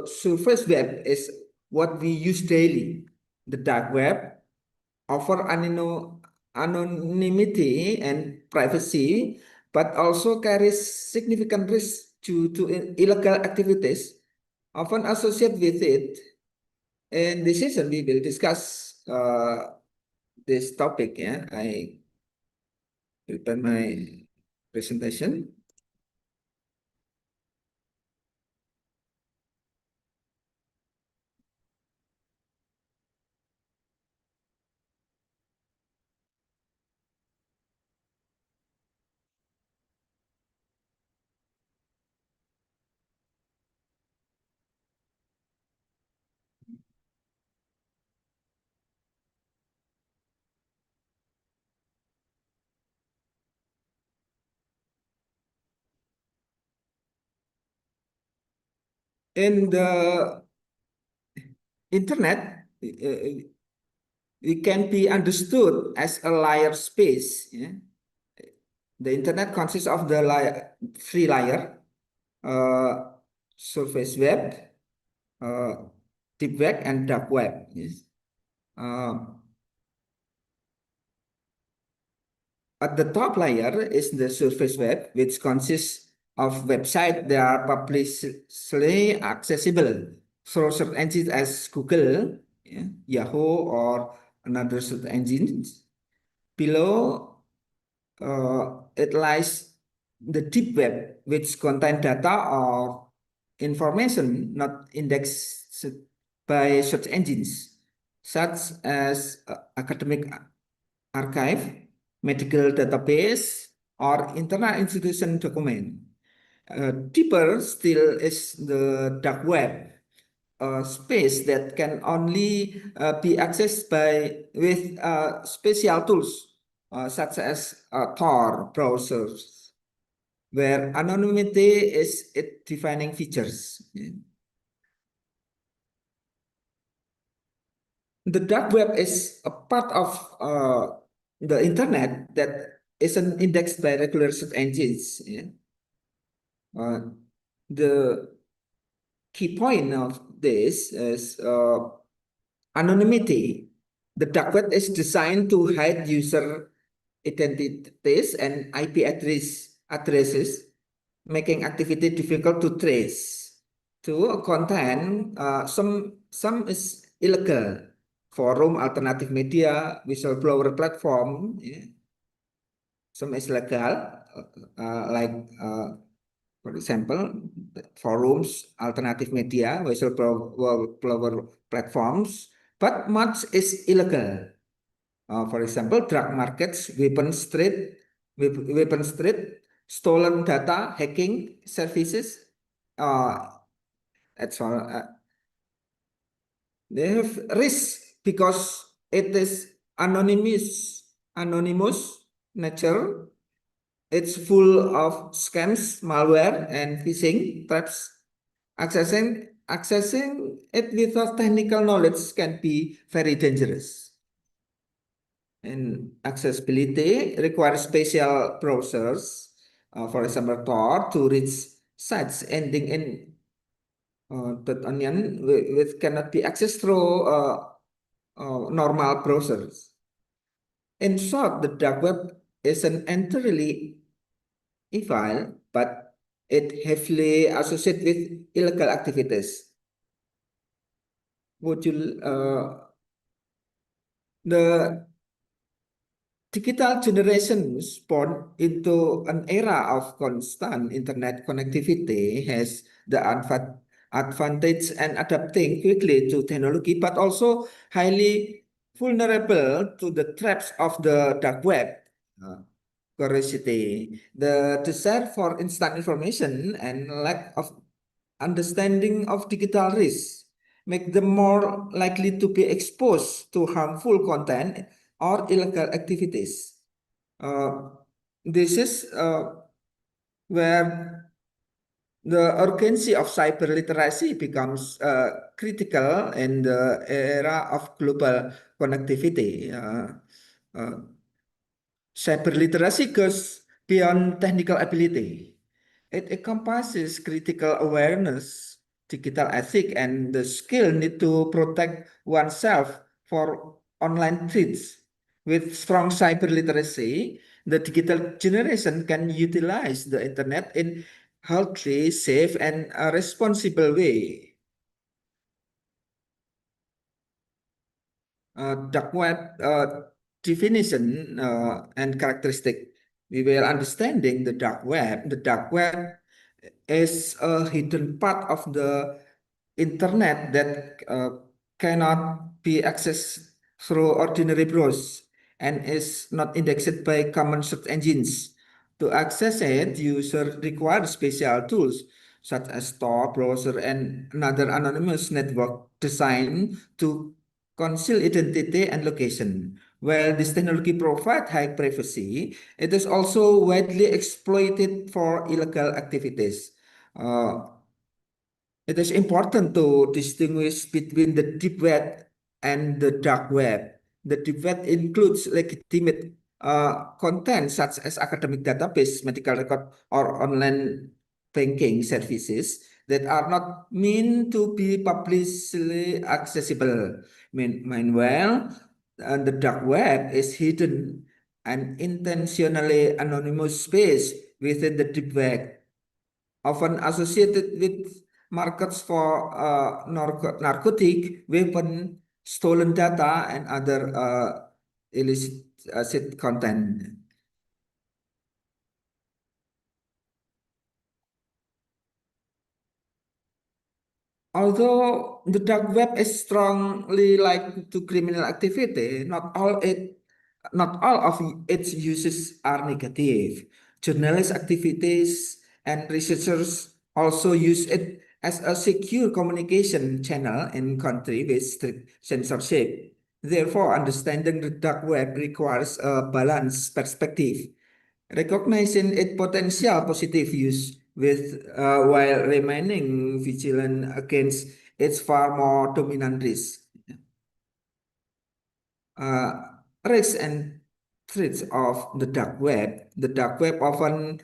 surface web is what we use daily, the dark web offer anonymity and privacy, but also carries significant risk to illegal activities often associated with it. In this session, we will discuss this topic. Yeah, I prepare my presentation. In the internet, it can be understood as a layer space. Yeah? The internet consists of the three layer, surface web, uh, deep web, and dark web. Yes. At the top layer is the surface web, which consists of websites that are publicly accessible through search engines as Google, yeah, Yahoo, or another search engines. Below it lies the deep web, which contain data or information not indexed by search engines, such as academic archive, medical database, or internal institution document. Deeper still is the dark web, a space that can only be accessed by with special tools such as Tor browsers, where anonymity is its defining features. The dark web is a part of the internet that isn't indexed by regular search engines. Yeah? The key point of this is anonymity. The dark web is designed to hide user identities and IP addresses, making activity difficult to trace. To content, some is illegal. Forum, alternative media, whistleblower platform, yeah. Some is legal, like for example, forums, alternative media, whistleblower platforms, but much is illegal. For example, drug markets, weapon street, stolen data, hacking services. That's all. They have risk because it is anonymous nature. It's full of scams, malware, and phishing traps. Accessing it without technical knowledge can be very dangerous. And accessibility requires special browsers, for example, Tor, to reach sites ending in .onion, which cannot be accessed through normal browsers. In short, the dark web isn't entirely evil, but it heavily associated with illegal activities. Would you the digital generation born into an era of constant internet connectivity has the advantage and adapting quickly to technology, but also highly vulnerable to the traps of the dark web. Curiosity, the desire for instant information, and lack of understanding of digital risks make them more likely to be exposed to harmful content or illegal activities. Uh, this is where the urgency of cyber literacy becomes critical in the era of global connectivity. Uh, Cyber literacy goes beyond technical ability. It encompasses critical awareness, digital ethic, and the skill need to protect oneself for online threats. With strong cyber literacy, the digital generation can utilize the internet in healthy, safe, and a responsible way. Dark web definition and characteristic. We were understanding the dark web. The dark web is a hidden part of the internet that cannot be accessed through ordinary browsers and is not indexed by common search engines. To access it, user requires special tools such as Tor browser and another anonymous network designed to conceal identity and location. While this technology provides high privacy, it is also widely exploited for illegal activities. Uh, it is important to distinguish between the deep web and the dark web. The deep web includes legitimate content such as academic database, medical record, or online banking services that are not meant to be publicly accessible. Meanwhile, the dark web is hidden and intentionally anonymous space within the deep web, often associated with markets for narcotic, weapon, stolen data, and other illicit content. Although the dark web is strongly linked to criminal activity, not all of its uses are negative. Journalist activities and researchers also use it as a secure communication channel in country with strict censorship. Therefore, understanding the dark web requires a balanced perspective, recognizing its potential positive use with while remaining vigilant against its far more dominant risk. Risks and threats of the dark web. The dark web often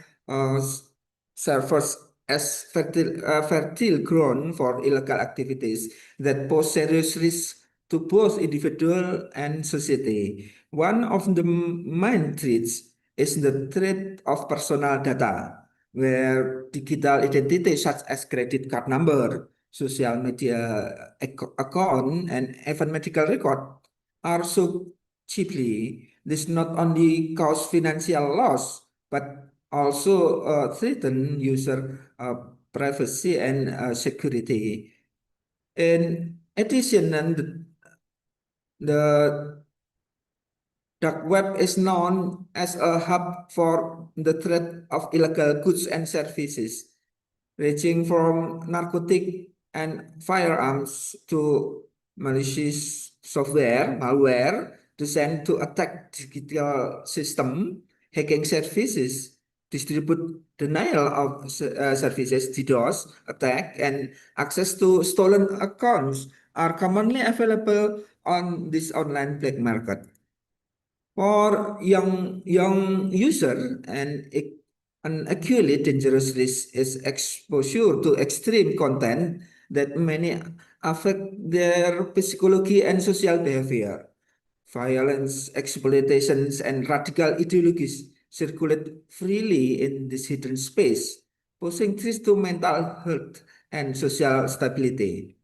serves as fertile ground for illegal activities that pose serious risks to both individual and society. One of the main threats is the threat of personal data, where digital identity such as credit card number, social media account, and even medical record are so cheaply. This not only cause financial loss, but also threaten user privacy and security. In addition, and the dark web is known as a hub for the trade of illegal goods and services, ranging from narcotic and firearms to malicious software, malware, designed to attack digital system, hacking services, distribute denial of services, DDoS attack, and access to stolen accounts are commonly available on this online black market. For young user, an equally dangerous risk is exposure to extreme content that many affect their psychology and social behavior. Violence, exploitations, and radical ideologies circulate freely in this hidden space, posing threats to mental health and social stability.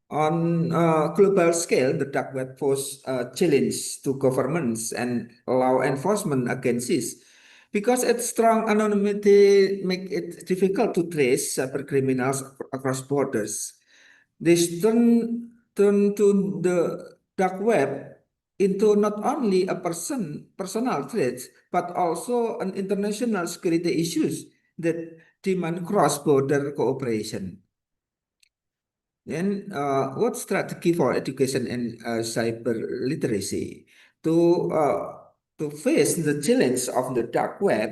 On a global scale, the dark web poses a challenge to governments and law enforcement agencies because its strong anonymity make it difficult to trace cyber criminals across borders. This turn to the dark web into not only a personal threat but also an international security issues that demand cross-border cooperation. Then, what strategy for education and cyber literacy to face the challenge of the dark web?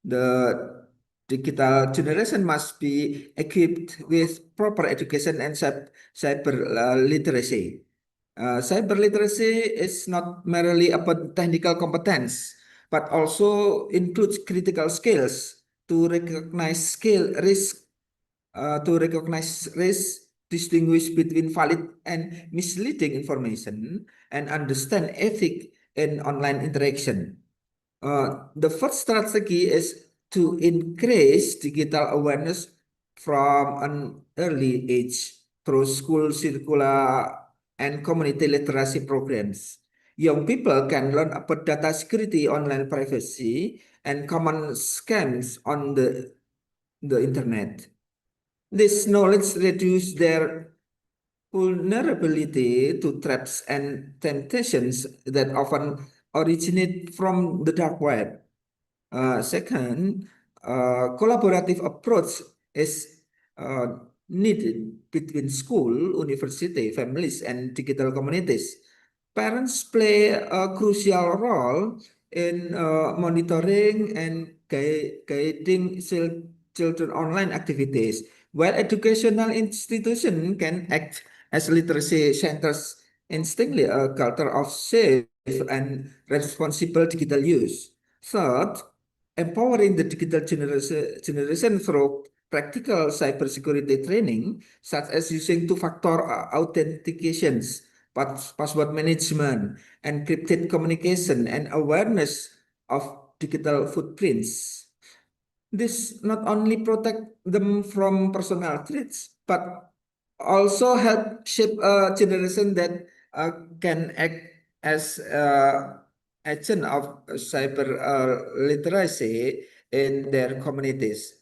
The digital generation must be equipped with proper education and cyber literacy. Cyber literacy is not merely about technical competence, but also includes critical skills to recognize risk, distinguish between valid and misleading information, and understand ethics in online interaction. The first strategy is to increase digital awareness from an early age through school circular and community literacy programs. Young people can learn about data security, online privacy, and common scams on the internet. This knowledge reduces their vulnerability to traps and temptations that often originate from the dark web. Second, collaborative approach is needed between school, university, families, and digital communities. Parents play a crucial role in monitoring and guiding children online activities, while educational institutions can act as literacy centers, instilling a culture of safe and responsible digital use. Third, empowering the digital generation through practical cybersecurity training, such as using two-factor authentications, password management, encrypted communication, and awareness of digital footprints. This not only protect them from personal threats, but also help shape a generation that can act as agent of cyber literacy in their communities.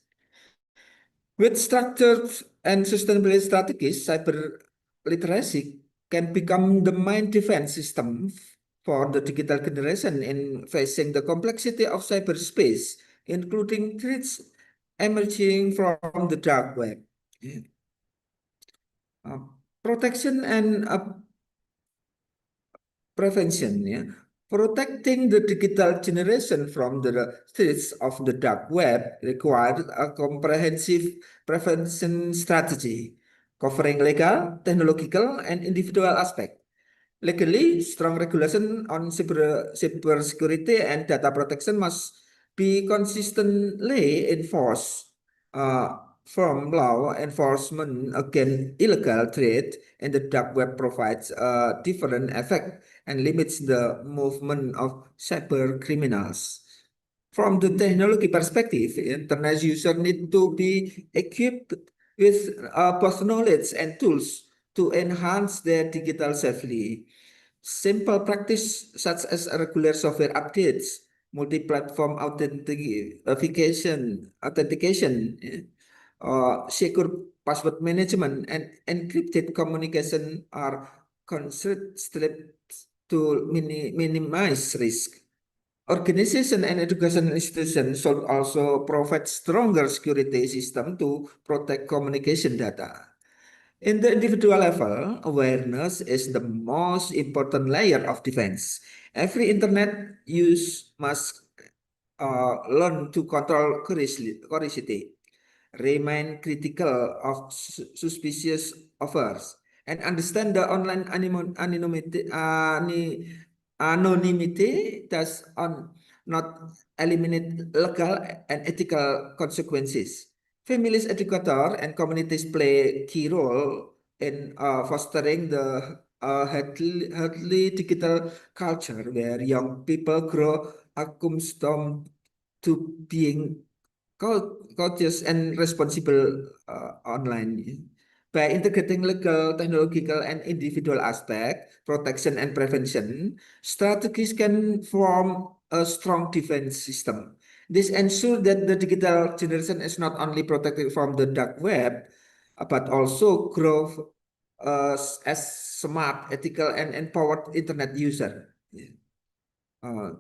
With structured and sustainable strategies, cyber literacy can become the main defense system for the digital generation in facing the complexity of cyberspace, including threats emerging from the dark web. Uh, Protection and prevention, yeah. Protecting the digital generation from the threats of the dark web requires a comprehensive prevention strategy covering legal, technological, and individual aspects. Legally, strong regulation on cyber security and data protection must be consistently enforced. From law enforcement against illegal trade and the dark web provides a different effect and limits the movement of cyber criminals. From the technology perspective, internet users need to be equipped with both knowledge and tools to enhance their digital safety. Simple practice such as regular software updates, multi-platform authentication, secure password management, and encrypted communication are considered steps to minimize risk. Organization and educational institutions should also provide stronger security system to protect communication data. In the individual level, awareness is the most important layer of defense. Every internet use must learn to control curiosity, remain critical of suspicious offers, and understand the online anonymity does not eliminate legal and ethical consequences. Families, educators, and communities play a key role in fostering the healthy digital culture where young people grow accustomed to being cautious and responsible online. By integrating legal, technological, and individual aspect, protection and prevention, strategies can form a strong defense system. This ensures that the digital generation is not only protected from the dark web, but also grow as smart, ethical, and empowered internet user. Uh,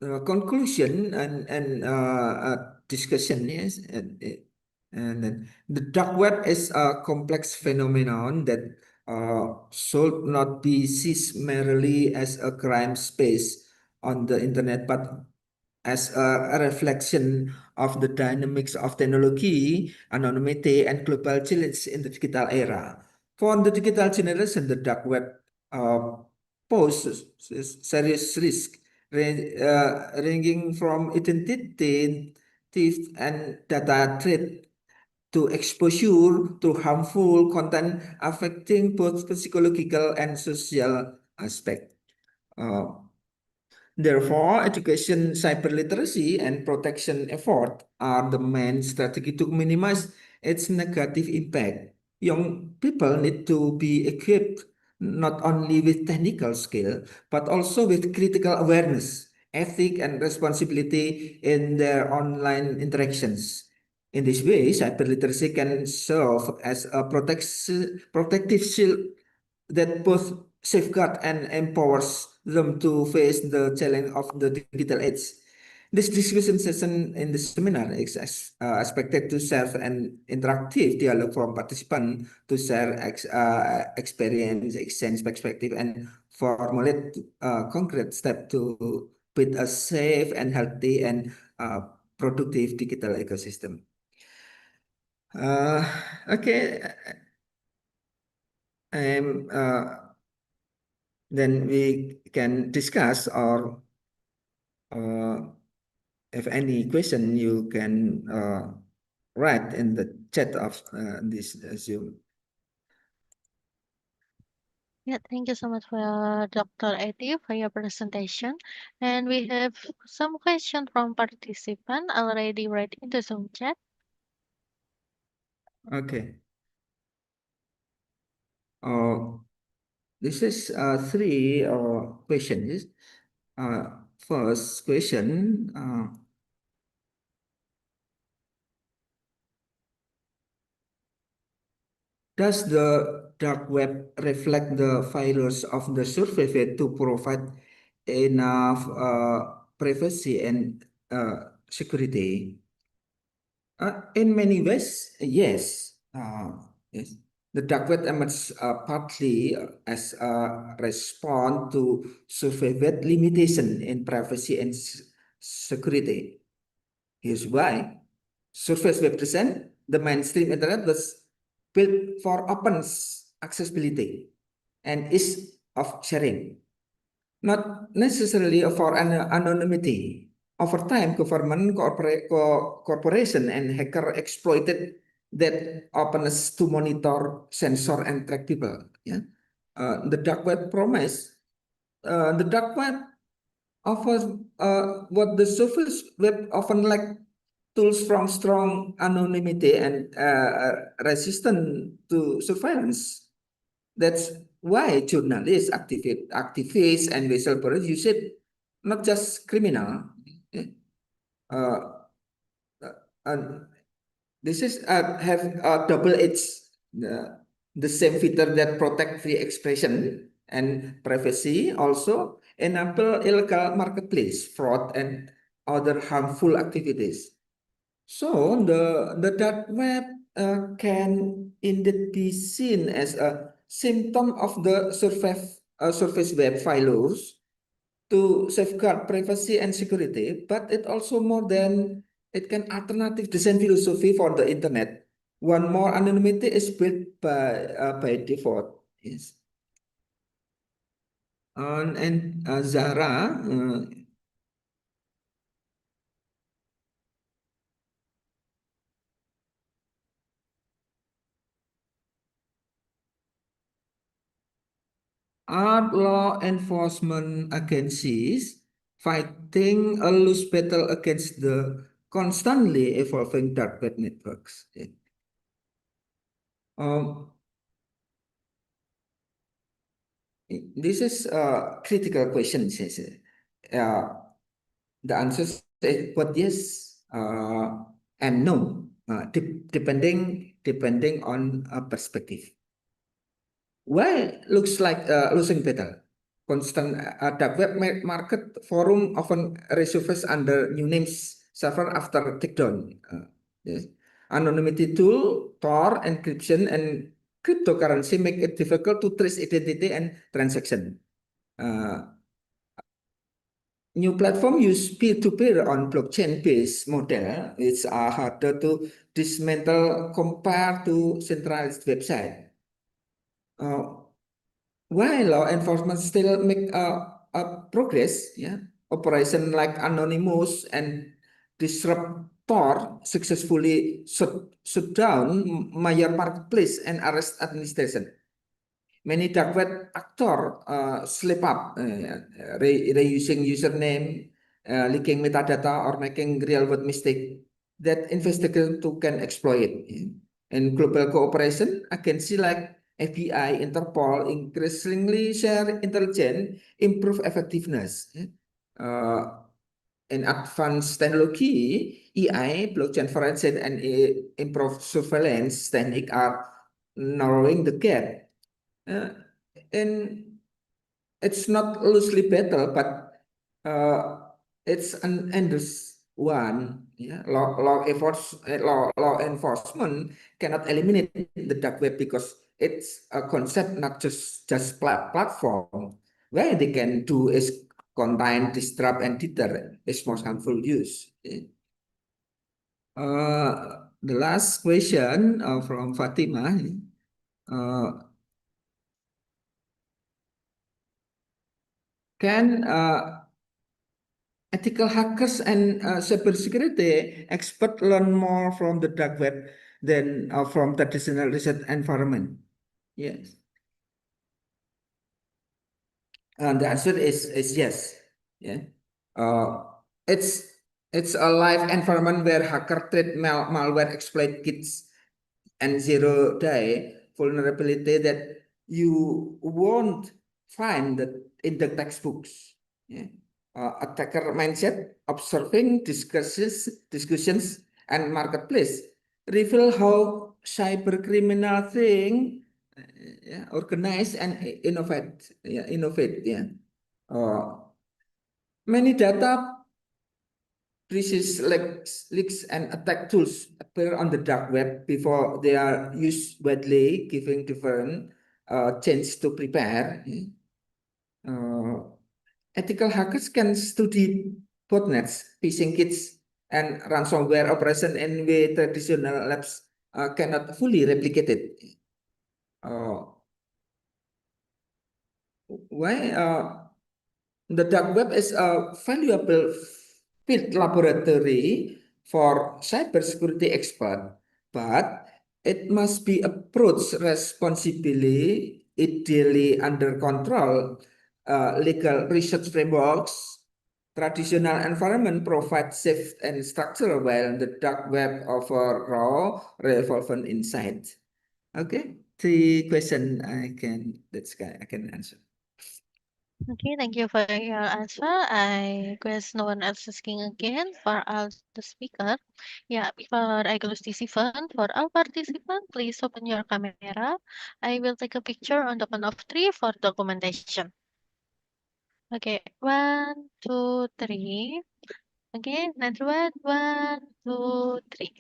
Conclusion and discussion, yes, and then the dark web is a complex phenomenon that should not be seen merely as a crime space on the internet, but as a reflection of the dynamics of technology, anonymity, and global challenge in the digital era. For the digital generation, the dark web uh, poses serious risk, ranging from identity theft and data threat to exposure to harmful content affecting both psychological and social aspect. Uh, Therefore, education, cyber literacy, and protection effort are the main strategy to minimize its negative impact. Young people need to be equipped not only with technical skill, but also with critical awareness, ethic, and responsibility in their online interactions. In this way, cyber literacy can serve as a protective shield that both safeguard and empowers them to face the challenge of the digital age. This discussion session in the seminar is expected to serve an interactive dialogue from participants to share experience, exchange perspective, and formulate concrete steps to build a safe and healthy and productive digital ecosystem. Okay, then we can discuss or if any question you can write in the chat of this Zoom. Yeah, thank you so much for Dr. Eti for your presentation. And we have some question from participant already right in the Zoom chat. Okay. This is three questions. First question. Does the dark web reflect the failures of the survey to provide enough privacy and security? In many ways, yes. Yes. The dark web emerged partly as a response to survey limitation in privacy and security. Here's why. Surface Web present the mainstream internet was built for open accessibility and ease of sharing, not necessarily for anonymity. Over time, government, corporation, and hacker exploited that openness to monitor, censor, and track people. Yeah, the dark web promise. The dark web offers what the surface web often lack: tools from strong anonymity and resistant to surveillance. That's why journalists, activists, and whistleblowers use it, not just criminal. Uh, and this is have a double-edged, the same feature that protect free expression and privacy also enable illegal marketplace, fraud, and other harmful activities. So the dark web can indeed be seen as a symptom of the surface web failures, to safeguard privacy and security, but it also more than it can alternative design philosophy for the internet. One more anonymity is built by default. Yes. And Zara, are law enforcement agencies fighting a loose battle against the constantly evolving dark web networks. Um, this is a critical question. The answer is but yes and no, depending on a perspective. Why looks like losing battle? Constant dark web market forum often resurface under new names server after takedown. Yes. Anonymity tool, Tor, encryption, and cryptocurrency make it difficult to trace identity and transaction. New platform use peer-to-peer on blockchain-based model, which are harder to dismantle compared to centralized website. While law enforcement still make progress, operation like Anonymous and Disruptor successfully shut down major marketplace and arrest administration. Many dark web actor slip up, reusing username, leaking metadata, or making real world mistake that investigators can exploit. In global cooperation, agencies like FBI, Interpol increasingly share intelligence, improve effectiveness. In advanced technology, AI, blockchain forensic, and improved surveillance technique are narrowing the gap. And it's not loosely battle, but it's an endless one. Yeah, law enforcement cannot eliminate the dark web because it's a concept, not just platform. Where they can do is contain, disrupt, and deter its most harmful use. The last question from Fatima. Can ethical hackers and cybersecurity experts learn more from the dark web than from traditional research environment? Yes. And the answer is yes. Yeah. Uh, it's it's a live environment where hacker treat malware, exploit kits, and zero-day vulnerability that you won't find that in the textbooks. Yeah. Attacker mindset, observing discussions, and marketplace reveal how cyber criminal think, organize and innovate. Yeah. Many data breaches, leaks, and attack tools appear on the dark web before they are used widely, giving different chance to prepare. Ethical hackers can study botnets, phishing kits, and ransomware operation in way traditional labs cannot fully replicate it. Why? The dark web is a valuable field laboratory for cybersecurity expert, but it must be approached responsibly, ideally under control. Legal research frameworks, traditional environment provide safe and structure, while the dark web offer raw, relevant insight. Okay, the question I can answer. Okay, thank you for your answer. I guess no one else asking again for all the speaker. Yeah, before I close this event, for all participants, please open your camera. I will take a picture on the count of three for documentation. Okay, one, two, three. Okay, next one, one, two, three.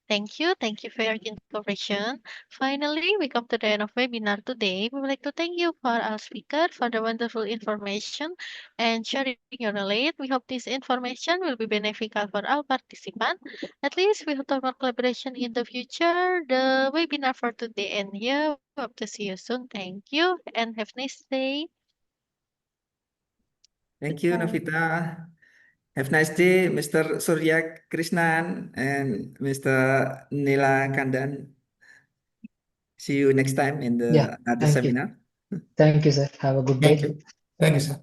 Thank you for your information. Finally, we come to the end of webinar today. We would like to thank you for our speaker for the wonderful information and sharing your knowledge. We hope this information will be beneficial for all participants. At least we hope for more collaboration in the future. The webinar for today and here. We hope to see you soon. Thank you and have a nice day. Thank you, Goodbye. Novita. Have a nice day, Mr. Surya Krishnan and Mr. Neelakandan. See you next time in Yeah, the other thank you. seminar. Thank you, sir. Have a good Thank day. you. Thank you, sir.